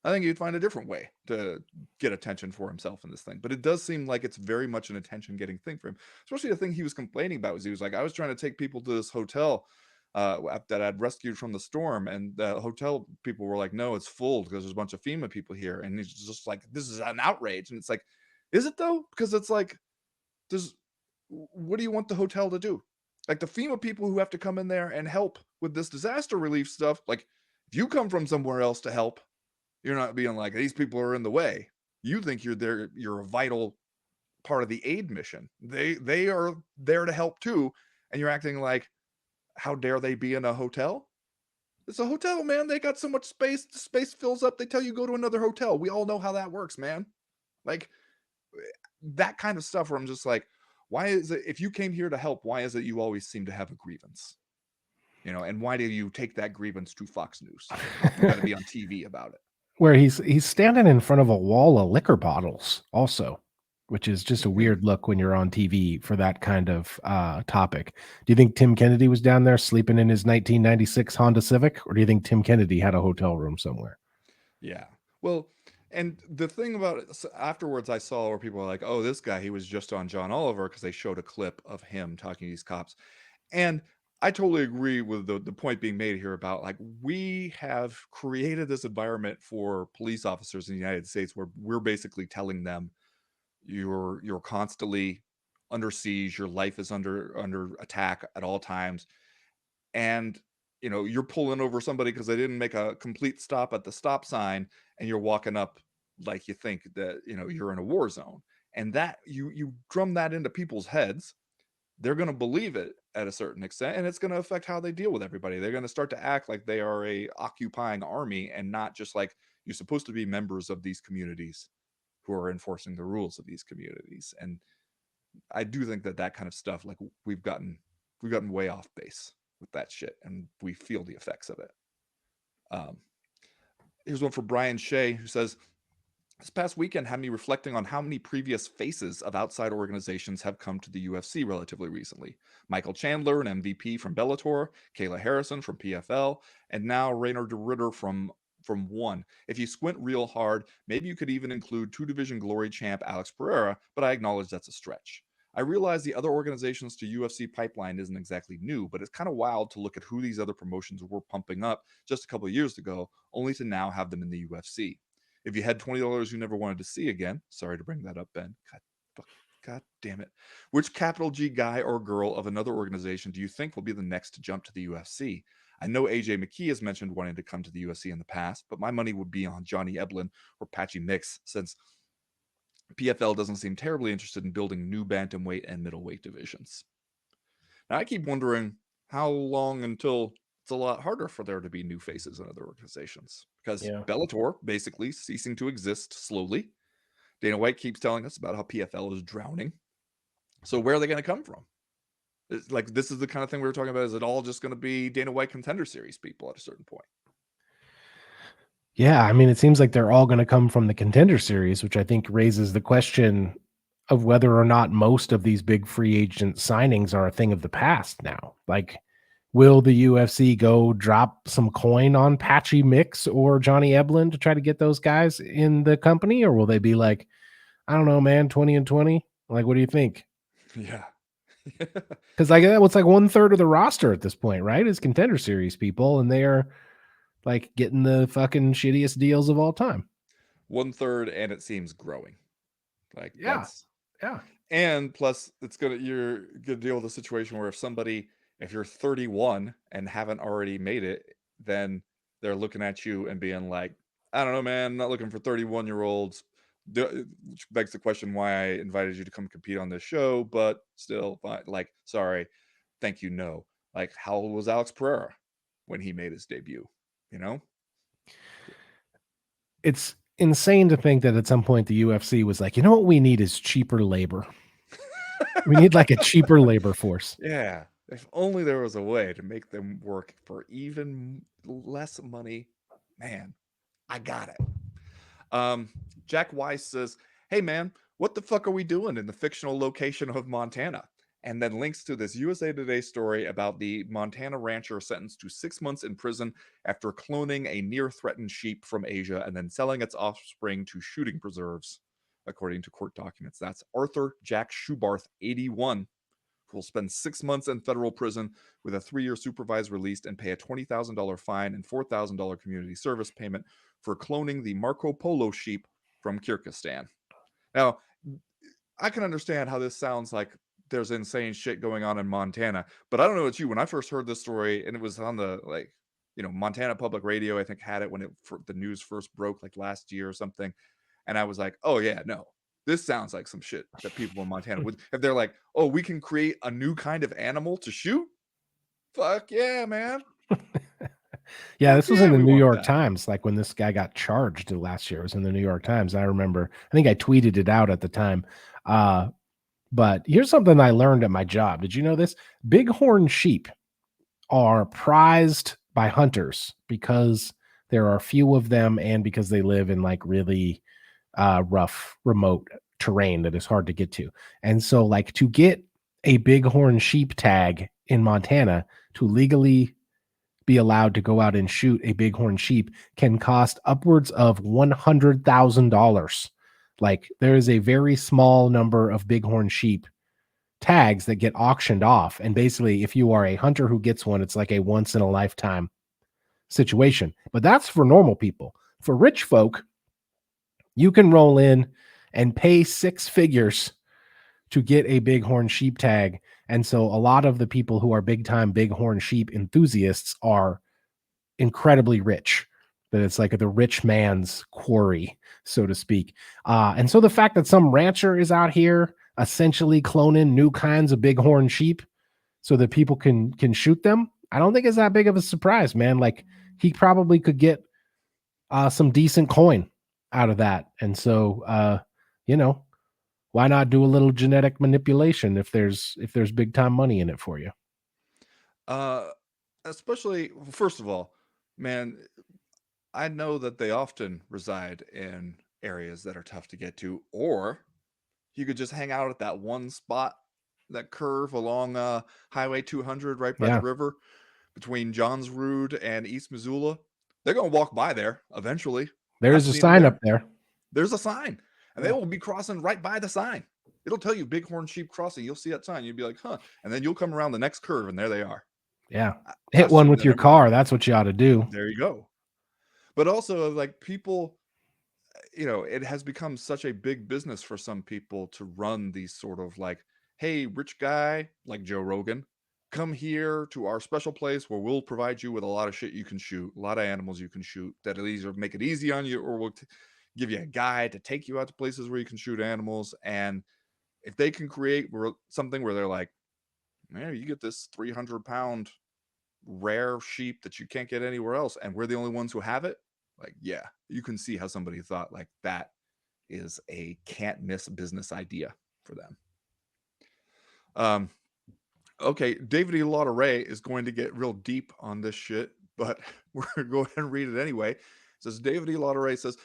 I think he'd find a different way to get attention for himself in this thing. But it does seem like it's very much an attention getting thing for him. Especially the thing he was complaining about was he was like, I was trying to take people to this hotel that I'd rescued from the storm. And the hotel people were like, no, it's full because there's a bunch of FEMA people here. And he's just like, this is an outrage. And it's like, is it though? Because it's like, there's, what do you want the hotel to do? Like the FEMA people who have to come in there and help with this disaster relief stuff. Like if you come from somewhere else to help, you're not being like, these people are in the way. You think you're there, you're a vital part of the aid mission. They are there to help too. And you're acting like, how dare they be in a hotel? It's a hotel, man. They got so much space. The space fills up. They tell you go to another hotel. We all know how that works, man. Like that kind of stuff where I'm just like, why is it if you came here to help, why is it you always seem to have a grievance? And why do you take that grievance to Fox News? You got to be on TV about it. Where he's standing in front of a wall of liquor bottles also, which is just a weird look when you're on TV for that kind of topic. Do you think Tim Kennedy was down there sleeping in his 1996 Honda Civic, or do you think Tim Kennedy had a hotel room somewhere? Yeah. Well, and the thing about it, afterwards, I saw where people were like, "Oh, this guy, he was just on John Oliver," because they showed a clip of him talking to these cops, and I totally agree with the point being made here about like we have created this environment for police officers in the United States where we're basically telling them you're constantly under siege, your life is under attack at all times, and you're pulling over somebody because they didn't make a complete stop at the stop sign, and you're walking up like you think that you're in a war zone, and that you drum that into people's heads. They're going to believe it at a certain extent, and it's going to affect how they deal with everybody. They're going to start to act like they are a occupying army and not just like you're supposed to be members of these communities who are enforcing the rules of these communities. And I do think that kind of stuff, like we've gotten way off base with that shit, and we feel the effects of it. Um, Here's one for Brian Shea, who says, this past weekend had me reflecting on how many previous faces of outside organizations have come to the UFC relatively recently. Michael Chandler, an MVP from Bellator, Kayla Harrison from PFL, and now Raynor DeRitter from One. If you squint real hard, maybe you could even include two-division glory champ Alex Pereira, but I acknowledge that's a stretch. I realize the other organizations to UFC pipeline isn't exactly new, but it's kind of wild to look at who these other promotions were pumping up just a couple of years ago, only to now have them in the UFC. If you had $20 you never wanted to see again, sorry to bring that up, Ben. God damn it. Which capital G guy or girl of another organization do you think will be the next to jump to the UFC? I know AJ McKee has mentioned wanting to come to the UFC in the past, but my money would be on Johnny Eblin or Patchy Mix, since PFL doesn't seem terribly interested in building new bantamweight and middleweight divisions. Now, I keep wondering how long until it's a lot harder for there to be new faces in other organizations, because Yeah. Bellator basically ceasing to exist slowly. Dana White keeps telling us about how PFL is drowning. So where are they going to come from? It's like, this is the kind of thing we were talking about. Is it all just going to be Dana White Contender Series people at a certain point? Yeah, I mean, it seems like they're all going to come from the Contender Series, which I think raises the question of whether or not most of these big free agent signings are a thing of the past now. Like, will the UFC go drop some coin on Patchy Mix or Johnny Eblin to try to get those guys in the company? Or will they be like, I don't know, man, 20 and 20? Like, what do you think? Yeah. Because like that was like 1/3 of the roster at this point, right? Is Contender Series people, and they are like getting the fucking shittiest deals of all time. 1/3, and it seems growing. Like Yeah. Yeah. and plus you're gonna deal with a situation where if you're 31 and haven't already made it, then they're looking at you and being like, I don't know, man, I'm not looking for 31-year-olds. Which begs the question why I invited you to come compete on this show, but still, like, sorry, thank you, no. Like, how old was Alex Pereira when he made his debut? You know? It's insane to think that at some point the UFC was like, you know what we need is cheaper labor. We need like a cheaper labor force. Yeah. If only there was a way to make them work for even less money. Man, I got it. Jack Weiss says, hey man, what the fuck are we doing in the fictional location of Montana? And then links to this USA Today story about the Montana rancher sentenced to 6 months in prison after cloning a near threatened sheep from Asia and then selling its offspring to shooting preserves, according to court documents. That's Arthur Jack Schubarth, 81, who will spend 6 months in federal prison with a 3-year supervised release and pay a $20,000 fine and $4,000 community service payment for cloning the Marco Polo sheep from Kyrgyzstan. Now, I can understand how this sounds like there's insane shit going on in Montana, but I don't know about you. When I first heard this story, and it was on the Montana Public Radio, I think had it when the news first broke like last year or something, and I was like, oh yeah, no, this sounds like some shit that people in Montana would. If they're like, oh, we can create a new kind of animal to shoot, fuck yeah, man. Yeah, Fuck this was in yeah, the we New want York that. Times, like when this guy got charged last year. It was in the New York Times. I remember, I think I tweeted it out at the time. But here's something I learned at my job. Did you know this? Bighorn sheep are prized by hunters because there are few of them and because they live in like really rough, remote terrain that is hard to get to. And so, like, to get a bighorn sheep tag in Montana to legally be allowed to go out and shoot a bighorn sheep can cost upwards of $100,000. Like, there is a very small number of bighorn sheep tags that get auctioned off. And basically, if you are a hunter who gets one, it's like a once in a lifetime situation. But that's for normal people. For rich folk, you can roll in and pay 6 figures to get a bighorn sheep tag. And so a lot of the people who are big time bighorn sheep enthusiasts are incredibly rich. That it's like the rich man's quarry, so to speak. And so the fact that some rancher is out here essentially cloning new kinds of bighorn sheep so that people can shoot them, I don't think it's that big of a surprise, man. Like, he probably could get some decent coin out of that. And so, why not do a little genetic manipulation if there's big time money in it for you? Uh, Especially, first of all, man, I know that they often reside in areas that are tough to get to, or you could just hang out at that one spot, that curve along Highway 200 right by the Yeah, river between Johns Rood and East Missoula. They're going to walk by there eventually. I've there's a seen them sign there. up there. There's a sign, and they Yeah. will be crossing right by the sign. It'll tell you Bighorn Sheep Crossing. You'll see that sign. You'll be like, huh. And then you'll come around the next curve, and there they are. Yeah. Hit I've one seen with them your everywhere. car. That's what you ought to do. There you go. But also, like, people, it has become such a big business for some people to run these sort of like, hey, rich guy like Joe Rogan, come here to our special place where we'll provide you with a lot of shit you can shoot, a lot of animals you can shoot that'll either make it easy on you or we'll give you a guide to take you out to places where you can shoot animals. And if they can create something where they're like, man, you get this 300-pound rare sheep that you can't get anywhere else, and we're the only ones who have it. Like, yeah, you can see how somebody thought like that is a can't miss business idea for them. Okay, David E. Lauderay is going to get real deep on this shit, but we're going to go ahead and read it anyway. It says, David E. Lauderay says,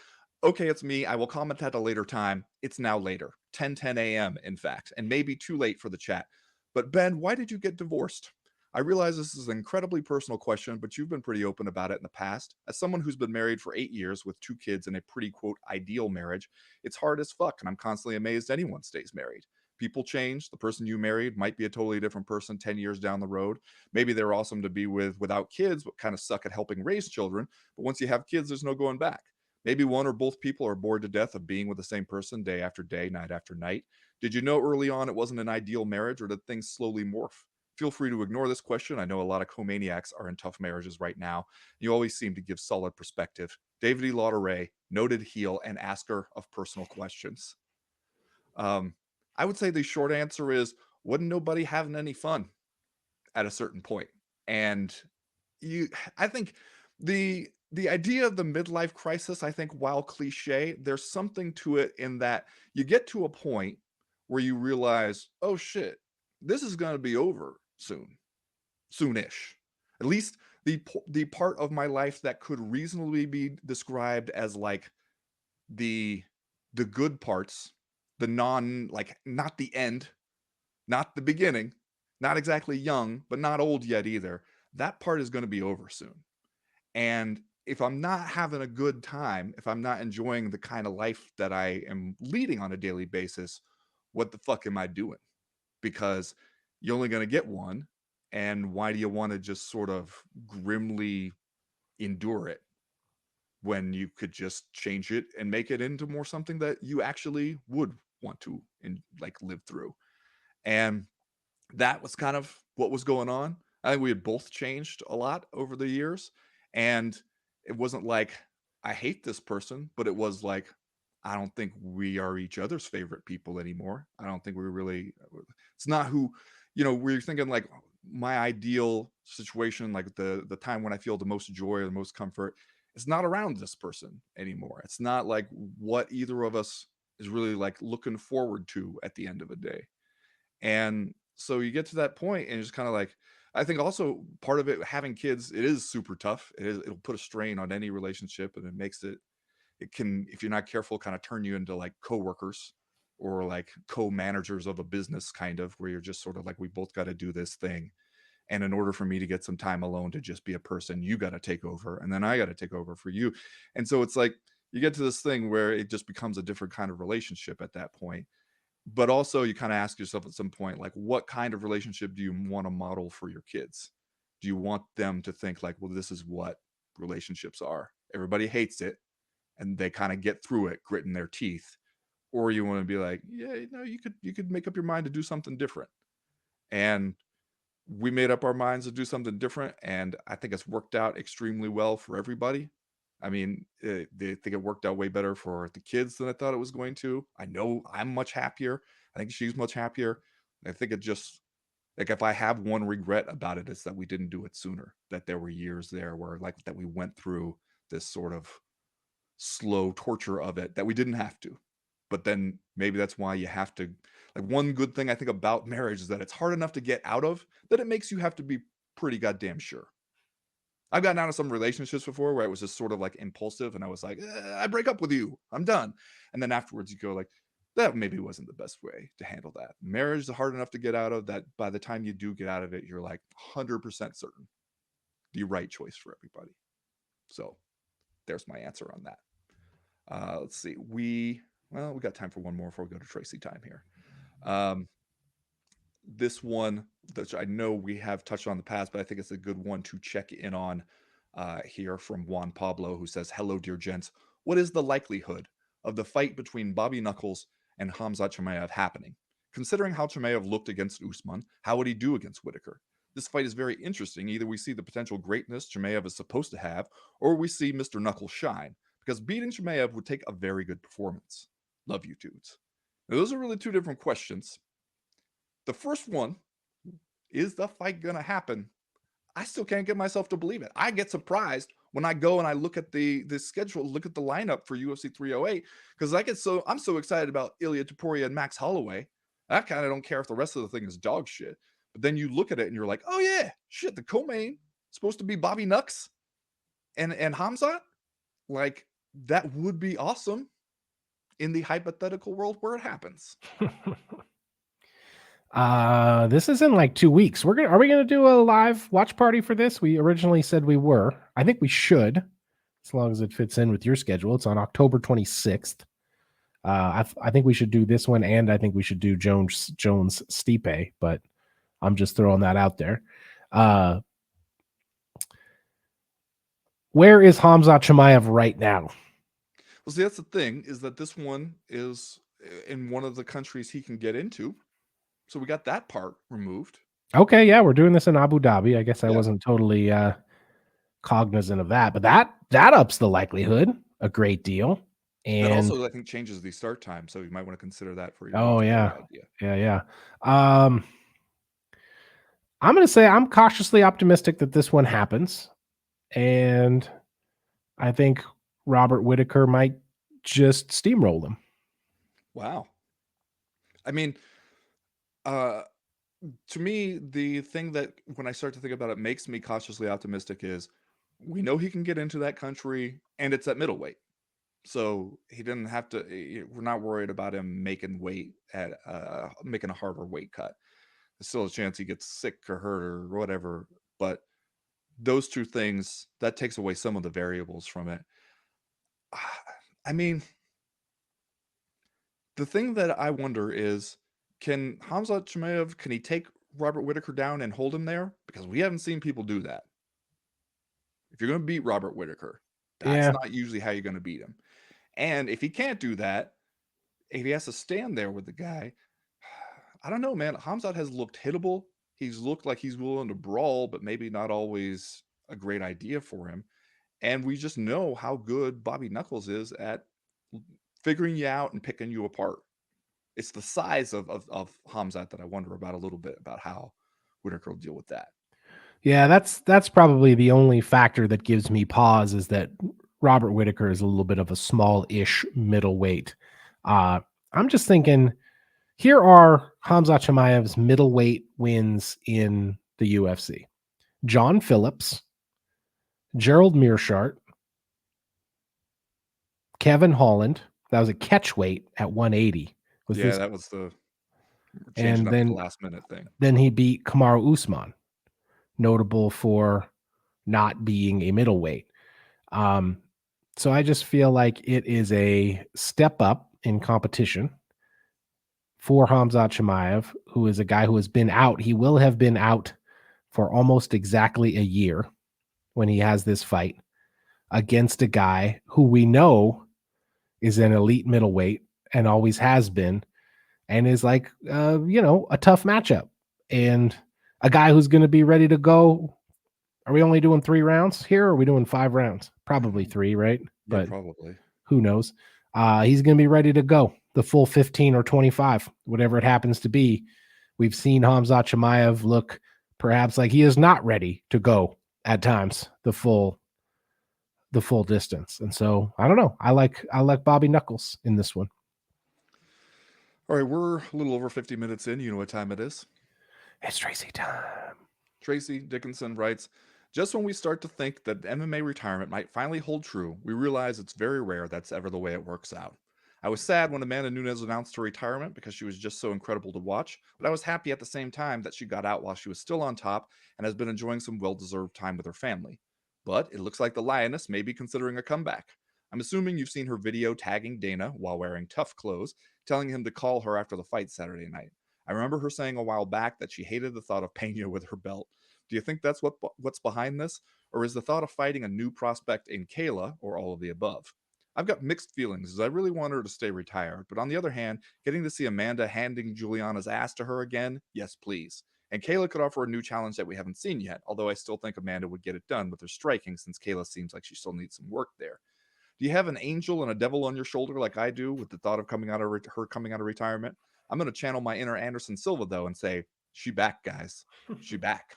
okay, it's me. I will comment at a later time. It's now later, 10:10 a.m., in fact, and maybe too late for the chat. But Ben, why did you get divorced? I realize this is an incredibly personal question, but you've been pretty open about it in the past. As someone who's been married for 8 years with 2 kids in a pretty, quote, ideal marriage, it's hard as fuck, and I'm constantly amazed anyone stays married. People change. The person you married might be a totally different person 10 years down the road. Maybe they're awesome to be with without kids, but kind of suck at helping raise children. But once you have kids, there's no going back. Maybe one or both people are bored to death of being with the same person day after day, night after night. Did you know early on it wasn't an ideal marriage, or did things slowly morph? feel free to ignore this question. I know a lot of co-maniacs are in tough marriages right now. You always seem to give solid perspective. David E. Lauderay, noted heel and asker of personal questions. I would say the short answer is, wasn't nobody having any fun at a certain point. And I think the idea of the midlife crisis, I think, while cliche, there's something to it in that you get to a point where you realize, oh shit, this is going to be over soonish. At least the part of my life that could reasonably be described as like the good parts, the not the end, not the beginning, not exactly young, but not old yet either. That part is going to be over soon. And if I'm not having a good time, if I'm not enjoying the kind of life that I am leading on a daily basis, what the fuck am I doing? Because you're only going to get one. And why do you want to just sort of grimly endure it when you could just change it and make it into more something that you actually would want to live through? And that was kind of what was going on. I think we had both changed a lot over the years. And it wasn't like I hate this person, but it was like, I don't think we are each other's favorite people anymore. I don't think we really, it's not who, we're thinking like my ideal situation, like the time when I feel the most joy or the most comfort, it's not around this person anymore. It's not like what either of us is really like looking forward to at the end of a day. And so you get to that point and just kind of like, I think also part of it, having kids, it is super tough. It'll put a strain on any relationship, and it can, if you're not careful, kind of turn you into like coworkers or like co-managers of a business, kind of, where you're just sort of like, we both got to do this thing. And in order for me to get some time alone to just be a person, you got to take over, and then I got to take over for you. And so it's like, you get to this thing where it just becomes a different kind of relationship at that point. But also you kind of ask yourself at some point, like, what kind of relationship do you want to model for your kids? Do you want them to think like, well, this is what relationships are? Everybody hates it and they kind of get through it, gritting their teeth. Or you want to be like, yeah, you could make up your mind to do something different. And we made up our minds to do something different, and I think it's worked out extremely well for everybody. I mean, they think it worked out way better for the kids than I thought it was going to. I know I'm much happier. I think she's much happier. I think it just, like, if I have one regret about it, it's that we didn't do it sooner. That there were years there where, like, that we went through this sort of slow torture of it that we didn't have to. But then maybe that's why you have to, like, one good thing I think about marriage is that it's hard enough to get out of, that it makes you have to be pretty goddamn sure. I've gotten out of some relationships before where it was just sort of like impulsive, and I was like, I break up with you, I'm done. And then afterwards you go like, that maybe wasn't the best way to handle that. Marriage is hard enough to get out of, that by the time you do get out of it, you're like 100% certain the right choice for everybody. So there's my answer on that. Let's see. We got time for one more before we go to Tracy time here. This one, that I know we have touched on in the past, but I think it's a good one to check in on here from Juan Pablo, who says, hello, dear gents. What is the likelihood of the fight between Bobby Knuckles and Khamzat Chimaev happening? Considering how Chimaev looked against Usman, how would he do against Whittaker? This fight is very interesting. Either we see the potential greatness Chimaev is supposed to have, or we see Mr. Knuckles shine, because beating Chimaev would take a very good performance. Love you, dudes. Now, those are really two different questions. The first one, is the fight going to happen? I still can't get myself to believe it. I get surprised when I go and I look at the schedule, look at the lineup for UFC 308, because I'm so excited about Ilya Topuria and Max Holloway. I kind of don't care if the rest of the thing is dog shit. But then you look at it and you're like, oh yeah, shit, the co-main supposed to be Bobby Nux and Khamzat. Like, that would be awesome in the hypothetical world where it happens. This is in like 2 weeks. Are we gonna do a live watch party for this? We originally said we were. I think we should, as long as it fits in with your schedule. It's on October 26th. I think we should do this one, and I think we should do Jones Stipe, but I'm just throwing that out there. Where is Khamzat Chimaev right now? Well, see, that's the thing, is that this one is in one of the countries he can get into. So we got that part removed. Okay, yeah, we're doing this in Abu Dhabi. I guess I Yeah. wasn't totally cognizant of that, but that ups the likelihood a great deal. That And also, I think, changes the start time, so you might want to consider that for your oh watch party yeah, idea. yeah. Um, I'm gonna say I'm cautiously optimistic that this one happens, and I think Robert Whittaker might just steamroll them. Wow. I mean, uh, to me, the thing that when I start to think about it makes me cautiously optimistic is we know he can get into that country, and it's at middleweight. So he didn't have to. We're not worried about him making weight at making a harder weight cut. There's still a chance he gets sick or hurt or whatever. But those two things that takes away some of the variables from it. I mean, the thing that I wonder is, can Hamza Chimaev can he take Robert Whittaker down and hold him there? Because we haven't seen people do that. If you're going to beat Robert Whittaker, that's Yeah, not usually how you're going to beat him. And if he can't do that, if he has to stand there with the guy, I don't know, man. Hamzat has looked hittable. He's looked like he's willing to brawl, but maybe not always a great idea for him. And we just know how good Bobby Knuckles is at figuring you out and picking you apart. It's the size of Hamzat that I wonder about a little bit about how Whitaker will deal with that. yeah. That's probably the only factor that gives me pause is that Robert Whittaker is a little bit of a small-ish middleweight. Uh, I'm just thinking here are Hamza Chimaev's middleweight wins in the UFC: John Phillips, Gerald Mearshart, Kevin Holland. That was a catch weight at 180. Was Yeah, this? that was the changing And up at the last minute thing. then he beat Kamaru Usman, notable for not being a middleweight. Um, so I just feel like it is a step up in competition for Hamza Chimaev, who is a guy who has been out. He will have been out for almost exactly a year when he has this fight against a guy who we know is an elite middleweight and always has been, and is like, a tough matchup, and a guy who's going to be ready to go. Are we only doing 3 rounds here? Or are we doing 5 rounds? Probably three, right? Yeah, But probably. who knows? He's going to be ready to go the full 15 or 25, whatever it happens to be. We've seen Hamza Chimaev look perhaps like he is not ready to go at times the full distance. And so I don't know. I like Bobby Knuckles in this one. All right, we're a little over 50 minutes in. You know what time it is. It's Tracy time. Tracy Dickinson writes, just when we start to think that MMA retirement might finally hold true, we realize it's very rare that's ever the way it works out. I was sad when Amanda Nunes announced her retirement because she was just so incredible to watch, but I was happy at the same time that she got out while she was still on top and has been enjoying some well-deserved time with her family. But it looks like the Lioness may be considering a comeback. I'm assuming you've seen her video tagging Dana while wearing tough clothes, telling him to call her after the fight Saturday night. I remember her saying a while back that she hated the thought of Pena with her belt. Do you think that's what's behind this? Or is the thought of fighting a new prospect in Kayla, or all of the above? I've got mixed feelings as I really want her to stay retired, but on the other hand, getting to see Amanda handing Juliana's ass to her again, yes please. And Kayla could offer a new challenge that we haven't seen yet, although I still think Amanda would get it done with her striking since Kayla seems like she still needs some work there. Do you have an angel and a devil on your shoulder like I do with the thought of her coming out of retirement? I'm going to channel my inner Anderson Silva though and say, she back, guys. She back.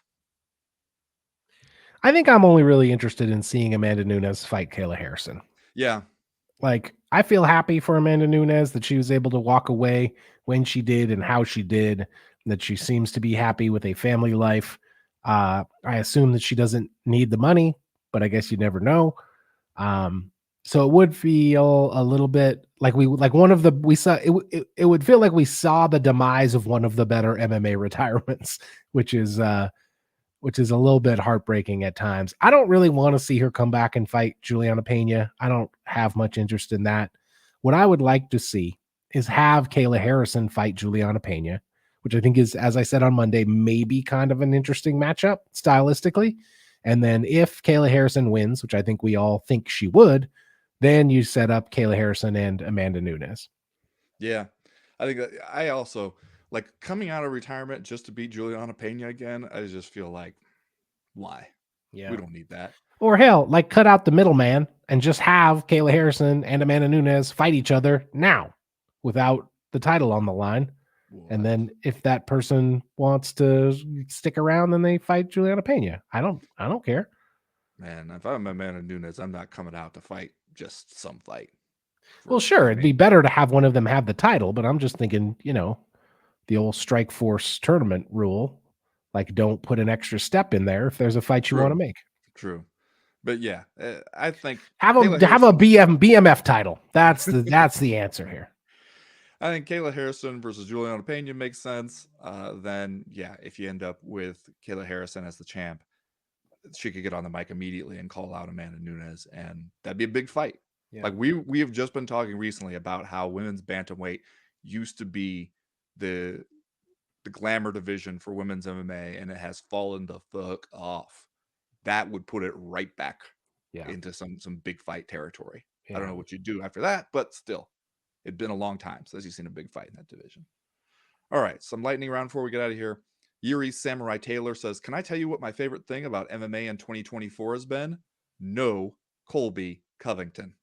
I think I'm only really interested in seeing Amanda Nunes fight Kayla Harrison. Yeah. Like, I feel happy for Amanda Nunes that she was able to walk away when she did and how she did, that she seems to be happy with a family life. I assume that she doesn't need the money, but I guess you never know. So it would feel a little bit like it would feel like we saw the demise of one of the better MMA retirements, which is a little bit heartbreaking at times. I don't really want to see her come back and fight Juliana Pena. I don't have much interest in that. What I would like to see is have Kayla Harrison fight Juliana Pena, which I think is, as I said on Monday, maybe kind of an interesting matchup stylistically. And then if Kayla Harrison wins, which I think we all think she would, then you set up Kayla Harrison and Amanda Nunes. Yeah. I think that I also like coming out of retirement just to beat Juliana Pena again. I just feel like, why? Yeah. We don't need that. Or hell, like cut out the middleman and just have Kayla Harrison and Amanda Nunes fight each other now without the title on the line. And then if that person wants to stick around, then they fight Juliana Pena. I don't care. Man, if I'm Amanda Nunes, I'm not coming out to fight just some fight. Well, sure, it'd be better to have one of them have the title, but I'm just thinking, the old Strike Force tournament rule, like don't put an extra step in there if there's a fight you want to make. True. But yeah, I think have a BMF title. That's the answer here. I think Kayla Harrison versus Juliana Pena makes sense. Then yeah, if you end up with Kayla Harrison as the champ, she could get on the mic immediately and call out Amanda Nunes, and that'd be a big fight. Yeah. Like we have just been talking recently about how women's bantamweight used to be the glamour division for women's MMA, and it has fallen the fuck off. That would put it right back into some big fight territory. Yeah. I don't know what you do after that, but still, it'd been a long time since you've seen a big fight in that division. All right, some lightning round before we get out of here. Yuri Samurai Taylor says, can I tell you what my favorite thing about MMA in 2024 has been? No Colby Covington.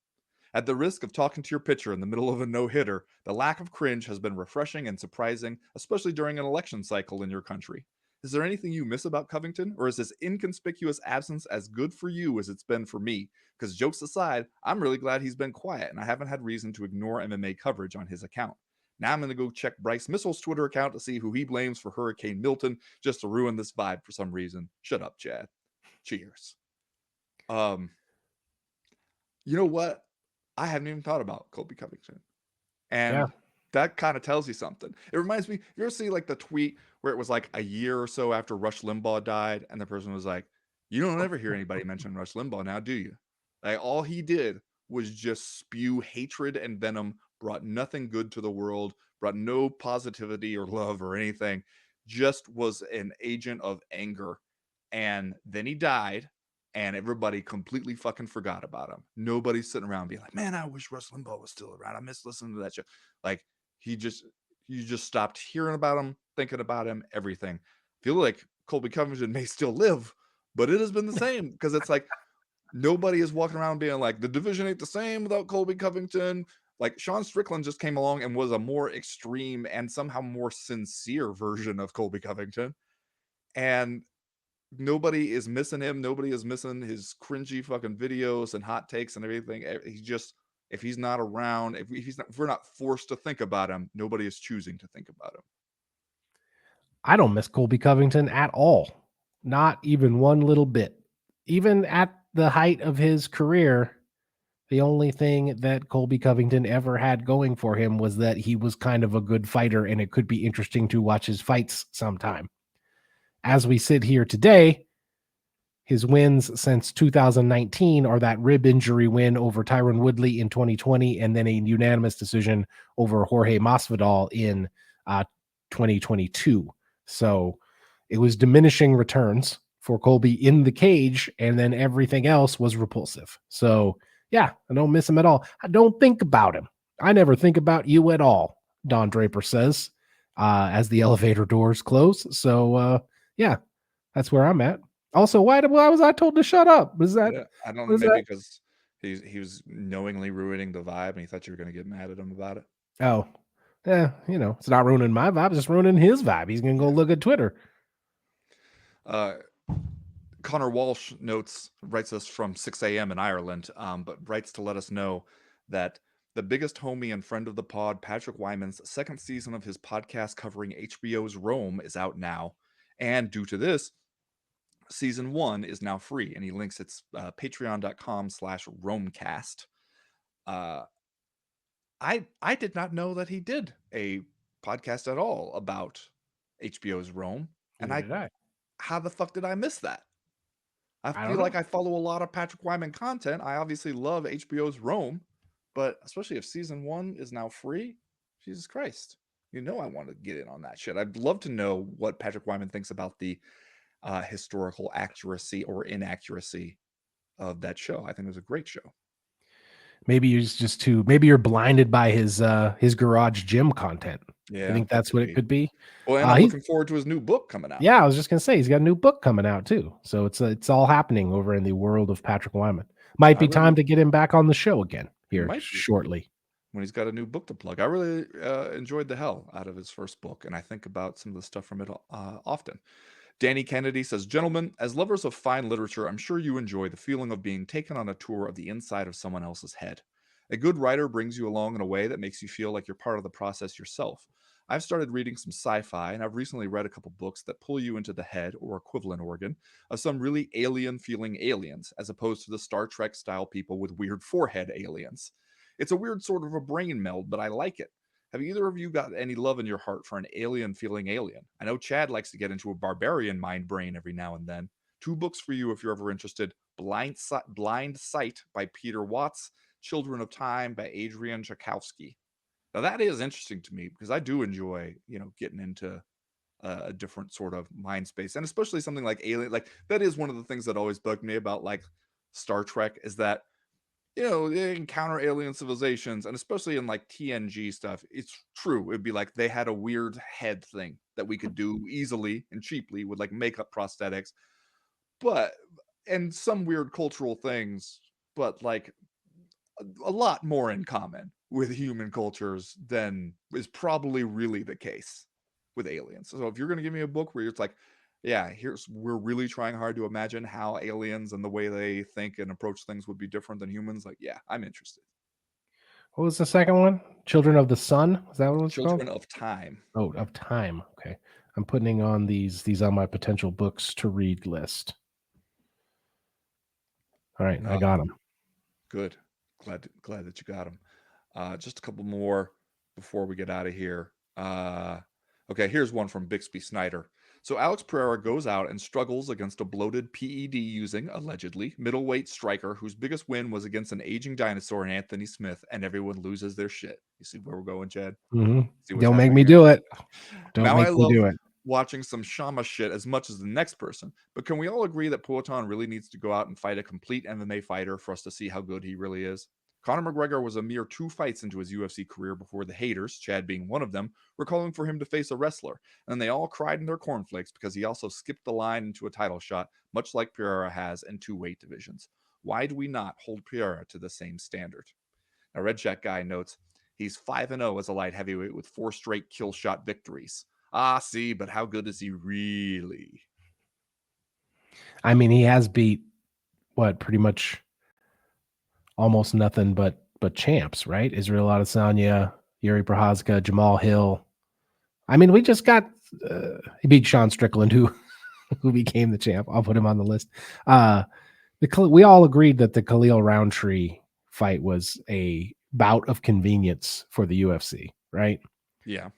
At the risk of talking to your pitcher in the middle of a no-hitter, the lack of cringe has been refreshing and surprising, especially during an election cycle in your country. Is there anything you miss about Covington, or is his inconspicuous absence as good for you as it's been for me? Because jokes aside, I'm really glad he's been quiet, and I haven't had reason to ignore MMA coverage on his account. Now I'm going to go check Bryce Missile's Twitter account to see who he blames for Hurricane Milton just to ruin this vibe for some reason. Shut up, Chad. Cheers. You know what? I haven't even thought about Colby Covington. And that kind of tells you something. It reminds me, you ever see like the tweet where it was like a year or so after Rush Limbaugh died, and the person was like, you don't ever hear anybody mention Rush Limbaugh now, do you? Like all he did was just spew hatred and venom, brought nothing good to the world, brought no positivity or love or anything, just was an agent of anger. And then he died, and everybody completely fucking forgot about him. Nobody's sitting around being like, man, I wish Rush Limbaugh was still around. I miss listening to that show. Like, you just stopped hearing about him, thinking about him, everything. I feel like Colby Covington may still live, but it has been the same because it's like, nobody is walking around being like, the division ain't the same without Colby Covington. Like Sean Strickland just came along and was a more extreme and somehow more sincere version of Colby Covington. And nobody is missing him. Nobody is missing his cringy fucking videos and hot takes and everything. He's just, if he's not around, if we're not forced to think about him, nobody is choosing to think about him. I don't miss Colby Covington at all. Not even one little bit. Even at the height of his career, the only thing that Colby Covington ever had going for him was that he was kind of a good fighter, and it could be interesting to watch his fights sometime. As we sit here today, his wins since 2019 are that rib injury win over Tyron Woodley in 2020, and then a unanimous decision over Jorge Masvidal in 2022. So it was diminishing returns for Colby in the cage, and then everything else was repulsive. So yeah, I don't miss him at all. I don't think about him. I never think about you at all, Don Draper says, as the elevator doors close. So yeah, that's where I'm at. Also, why was I told to shut up? Was that? Yeah, I don't know, maybe because he was knowingly ruining the vibe, and he thought you were going to get mad at him about it. Oh, yeah, it's not ruining my vibe; it's just ruining his vibe. He's going to go look at Twitter. Connor Walsh writes us from 6 a.m. in Ireland, but writes to let us know that the biggest homie and friend of the pod, Patrick Wyman's second season of his podcast covering HBO's Rome is out now, and due to this, season 1 is now free, and he links it's patreon.com/Romecast. I did not know that he did a podcast at all about HBO's Rome, and how the fuck did I miss that? I feel like I follow a lot of Patrick Wyman content. I obviously love HBO's Rome, but especially if season 1 is now free, Jesus Christ, I want to get in on that shit. I'd love to know what Patrick Wyman thinks about the historical accuracy or inaccuracy of that show. I think it was a great show. Maybe you're blinded by his garage gym content. I Yeah, think that that's could what it be. could be. Well, and I'm He's looking forward to his new book coming out. Yeah, I was just gonna say he's got a new book coming out too. So it's all happening over in the world of Patrick Wyman. Might I be time really to get him back on the show again It here might be shortly. when he's got a new book to plug. I really enjoyed the hell out of his first book, and I think about some of the stuff from it often. Danny Kennedy says, "Gentlemen, as lovers of fine literature, I'm sure you enjoy the feeling of being taken on a tour of the inside of someone else's head. A good writer brings you along in a way that makes you feel like you're part of the process yourself. I've started reading some sci-fi, and I've recently read a couple books that pull you into the head or equivalent organ of some really alien-feeling aliens, as opposed to the Star Trek-style people with weird forehead aliens. It's a weird sort of a brain meld, but I like it. Have either of you got any love in your heart for an alien feeling alien? I know Chad likes to get into a barbarian mind brain every now and then. Two books for you if you're ever interested: Blind Sight by Peter Watts, Children of Time by Adrian Tchaikovsky. Now that is interesting to me because I do enjoy, getting into a different sort of mind space, and especially something like Alien. Like that is one of the things that always bugged me about like Star Trek is that they encounter alien civilizations, and especially in like TNG stuff, it's true. It'd be like they had a weird head thing that we could do easily and cheaply with like makeup prosthetics, but and some weird cultural things, but like a lot more in common with human cultures than is probably really the case with aliens. So if you're going to give me a book where it's like, yeah, we're really trying hard to imagine how aliens and the way they think and approach things would be different than humans, like, yeah, I'm interested. What was the second one? Children of the Sun? Is that what it's called? Children of Time. Oh, of Time. Okay. I'm putting on these on my potential books to read list. All right, I got them. Good. Glad that you got them. Just a couple more before we get out of here. Okay, here's one from Bixby Snyder. So Alex Pereira goes out and struggles against a bloated PED using, allegedly, middleweight striker whose biggest win was against an aging dinosaur in Anthony Smith, and everyone loses their shit. You see where we're going, Chad? See what's Don't make happening me here? do it. Don't Now I make me love do it. watching some Shama shit as much as the next person, but can we all agree that Poatan really needs to go out and fight a complete MMA fighter for us to see how good he really is? Conor McGregor was a mere 2 fights into his UFC career before the haters, Chad being one of them, were calling for him to face a wrestler, and they all cried in their cornflakes because he also skipped the line into a title shot, much like Pereira has in 2 weight divisions. Why do we not hold Pereira to the same standard? Now, Red Jack Guy notes he's 5-0 as a light heavyweight with 4 straight kill shot victories. Ah, see, but how good is he really? I mean, he has beat pretty much almost nothing but champs, right? Israel Adesanya, Yuri Prochazka, Jamal Hill. I mean, we just got he beat Sean Strickland, who became the champ. I'll put him on the list. We all agreed that the Khalil Roundtree fight was a bout of convenience for the UFC, right? Yeah.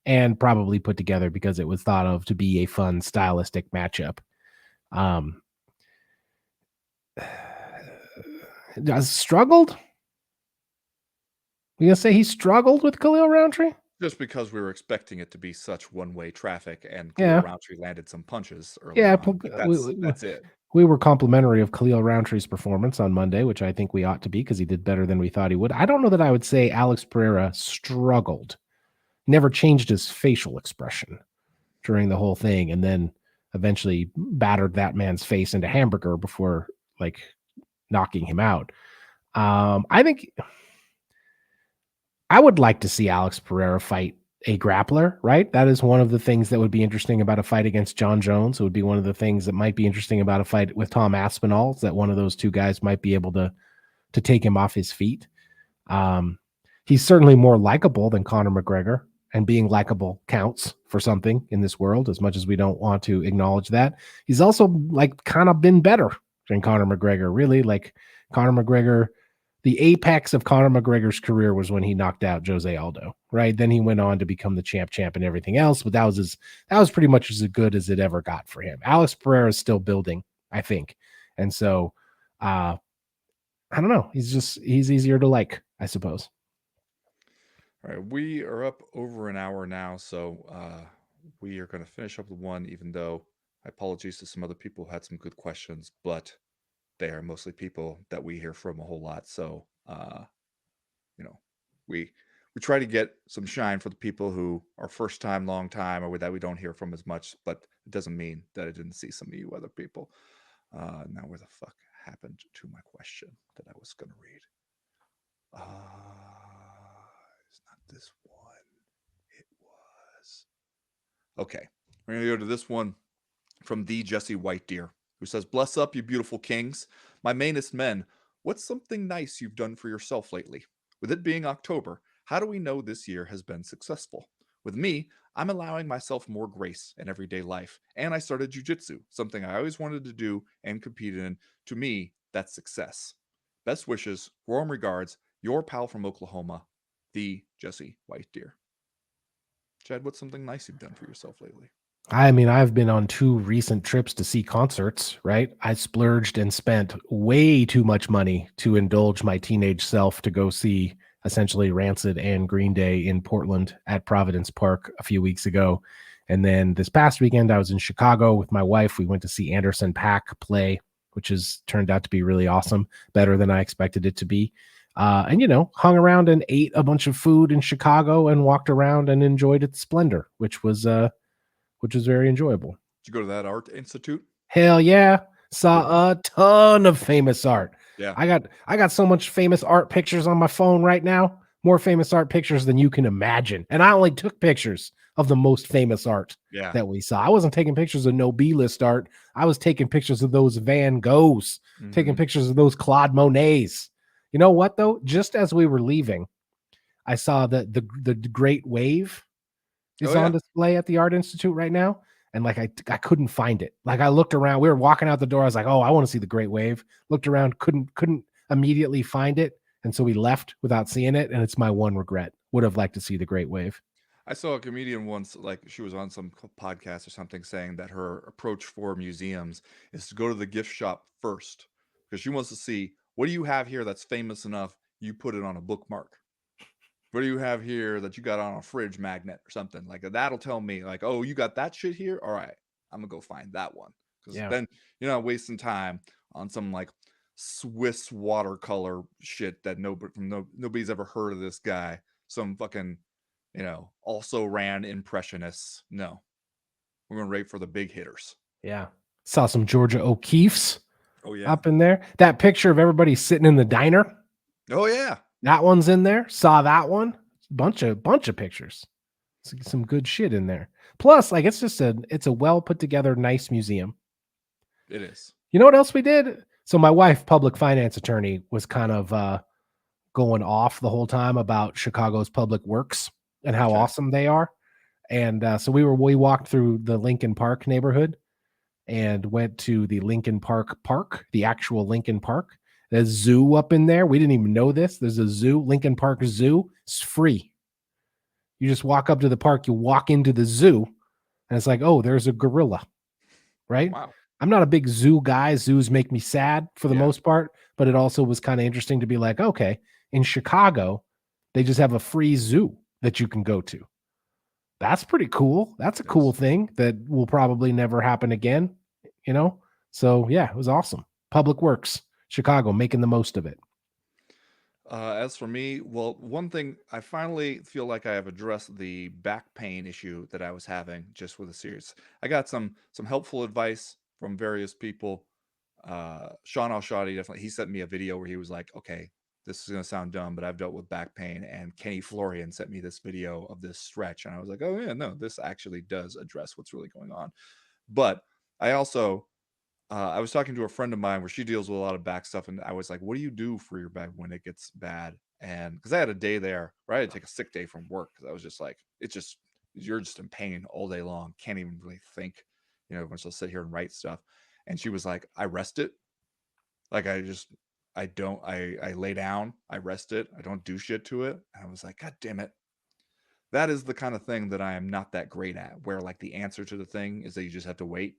And probably put together because it was thought of to be a fun stylistic matchup. Struggled? You gonna say he struggled with Khalil Roundtree? Just because we were expecting it to be such one-way traffic and Khalil Yeah, Roundtree landed some punches early yeah. on, but that's it. We were complimentary of Khalil Roundtree's performance on Monday, which I think we ought to be because he did better than we thought he would. I don't know that I would say Alex Pereira struggled. Never changed his facial expression during the whole thing, and then eventually battered that man's face into hamburger before like knocking him out. I think I would like to see Alex Pereira fight a grappler, right? That is one of the things that would be interesting about a fight against John Jones. It would be one of the things that might be interesting about a fight with Tom Aspinall, is that one of those two guys might be able to take him off his feet. He's certainly more likable than Conor McGregor, and being likable counts for something in this world, as much as we don't want to acknowledge that. He's also like kind of been better than Conor McGregor, really. Like Conor McGregor, the apex of Conor McGregor's career was when he knocked out Jose Aldo, right? Then he went on to become the champ and everything else, but that was pretty much as good as it ever got for him. Alex Pereira is still building, I think. And so I don't know. He's easier to like, I suppose. All right, we are up over an hour now, so we are going to finish up with one, even though I apologize to some other people who had some good questions, but they are mostly people that we hear from a whole lot. So, you know, we we try to get some shine for the people who are first time, long time, or that we don't hear from as much. But it doesn't mean that I didn't see some of you other people. Now, where the fuck happened to my question that I was going to read? It's not this one. It was. Okay. We're going to go to this one from the Jesse White Deer, who says, "Bless up, you beautiful kings. My mainest men, what's something nice you've done for yourself lately? With it being October, how do we know this year has been successful? With me, I'm allowing myself more grace in everyday life, and I started jujitsu, something I always wanted to do and compete in. To me, that's success. Best wishes, warm regards, your pal from Oklahoma, the Jesse White Deer." Chad, what's something nice you've done for yourself lately? I mean, I've been on 2 recent trips to see concerts, right? I splurged and spent way too much money to indulge my teenage self to go see essentially Rancid and Green Day in Portland at Providence Park a few weeks ago. And then this past weekend, I was in Chicago with my wife. We went to see Anderson .Paak play, which has turned out to be really awesome, better than I expected it to be. And, hung around and ate a bunch of food in Chicago and walked around and enjoyed its splendor, which was very enjoyable. Did you go to that art institute? Hell yeah. Saw a ton of famous art. Yeah. I got so much famous art pictures on my phone right now. More famous art pictures than you can imagine. And I only took pictures of the most famous art Yeah. that we saw. I wasn't taking pictures of no B-list art. I was taking pictures of those Van Goghs, taking pictures of those Claude Monets. You know what though? Just as we were leaving, I saw the Great Wave is on display at the Art Institute right now. And like I couldn't find it. Like I looked around, we were walking out the door. I was like, oh, I want to see the Great Wave. Looked around, couldn't immediately find it. And so we left without seeing it. And it's my one regret. Would have liked to see the Great Wave. I saw a comedian once, like she was on some podcast or something, saying that her approach for museums is to go to the gift shop first because she wants to see, what do you have here that's famous enough you put it on a bookmark? What do you have here that you got on a fridge magnet or something? Like that'll tell me, like, oh, you got that shit here? All right, I'm gonna go find that one. Because Yeah. then you're not wasting time on some like Swiss watercolor shit that nobody's ever heard of this guy. Some fucking, also ran impressionists. No, we're gonna rate for the big hitters. Yeah. Saw some Georgia O'Keeffe's Oh yeah. up in there. That picture of everybody sitting in the diner. Oh yeah. That one's in there. Saw that one. Bunch of pictures. Some good shit in there. Plus, like it's a well put together, nice museum. It is. You know what else we did? So my wife, public finance attorney, was kind of going off the whole time about Chicago's public works and how awesome they are. And so we walked through the Lincoln Park neighborhood and went to the Lincoln Park, the actual Lincoln Park. There's a zoo up in there. We didn't even know this. There's a zoo, Lincoln Park Zoo. It's free. You just walk up to the park, you walk into the zoo, and it's like, oh, there's a gorilla, right? Wow. I'm not a big zoo guy. Zoos make me sad for the Yeah. most part, but it also was kind of interesting to be like, okay, in Chicago, they just have a free zoo that you can go to. That's pretty cool. That's a cool thing that will probably never happen again, So yeah, it was awesome. Public Works, Chicago, making the most of it. As for me, well, one thing I finally feel like I have addressed the back pain issue that I was having just with the series. I got some helpful advice from various people. Sean Alshadi definitely, he sent me a video where he was like, okay, this is gonna sound dumb, but I've dealt with back pain. And Kenny Florian sent me this video of this stretch, and I was like, oh yeah, no, this actually does address what's really going on. But I also I was talking to a friend of mine where she deals with a lot of back stuff, and I was like, "What do you do for your back when it gets bad?" And because I had a day there where I had to take a sick day from work because I was just like, you're just in pain all day long, can't even really think, once I'll sit here and write stuff. And she was like, "I rest it, like I lay down, I rest it, I don't do shit to it." And I was like, "God damn it." That is the kind of thing that I am not that great at, where like the answer to the thing is that you just have to wait.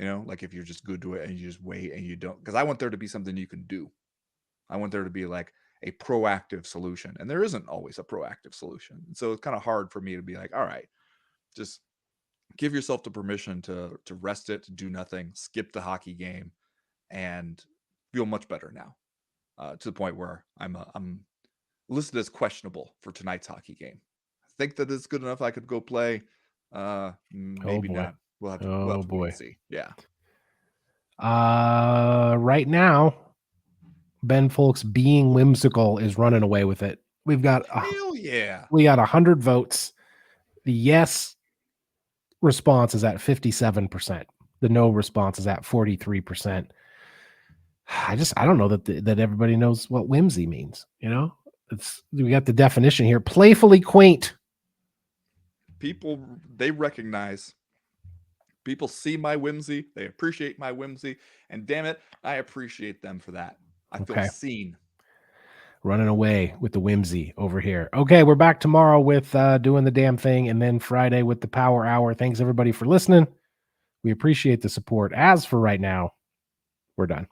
Like if you're just good to it and you just wait and you don't, because I want there to be something you can do. I want there to be like a proactive solution. And there isn't always a proactive solution. And so it's kind of hard for me to be like, all right, just give yourself the permission to rest it, to do nothing, skip the hockey game, and feel much better now. To the point where I'm listed as questionable for tonight's hockey game. I think that it's good enough. I could go play. Maybe boy. not. We'll have to wait and see. Yeah. Right now, Ben Folks being whimsical is running away with it. We've got hell yeah. We got 100 votes. The yes response is at 57%. The no response is at 43%. I don't know that everybody knows what whimsy means. We got the definition here: playfully quaint. People, they recognize. People see my whimsy. They appreciate my whimsy, and damn it, I appreciate them for that. I feel seen. Running away with the whimsy over here. Okay, we're back tomorrow with doing the damn thing, and then Friday with the Power Hour. Thanks everybody for listening. We appreciate the support. As for right now, we're done.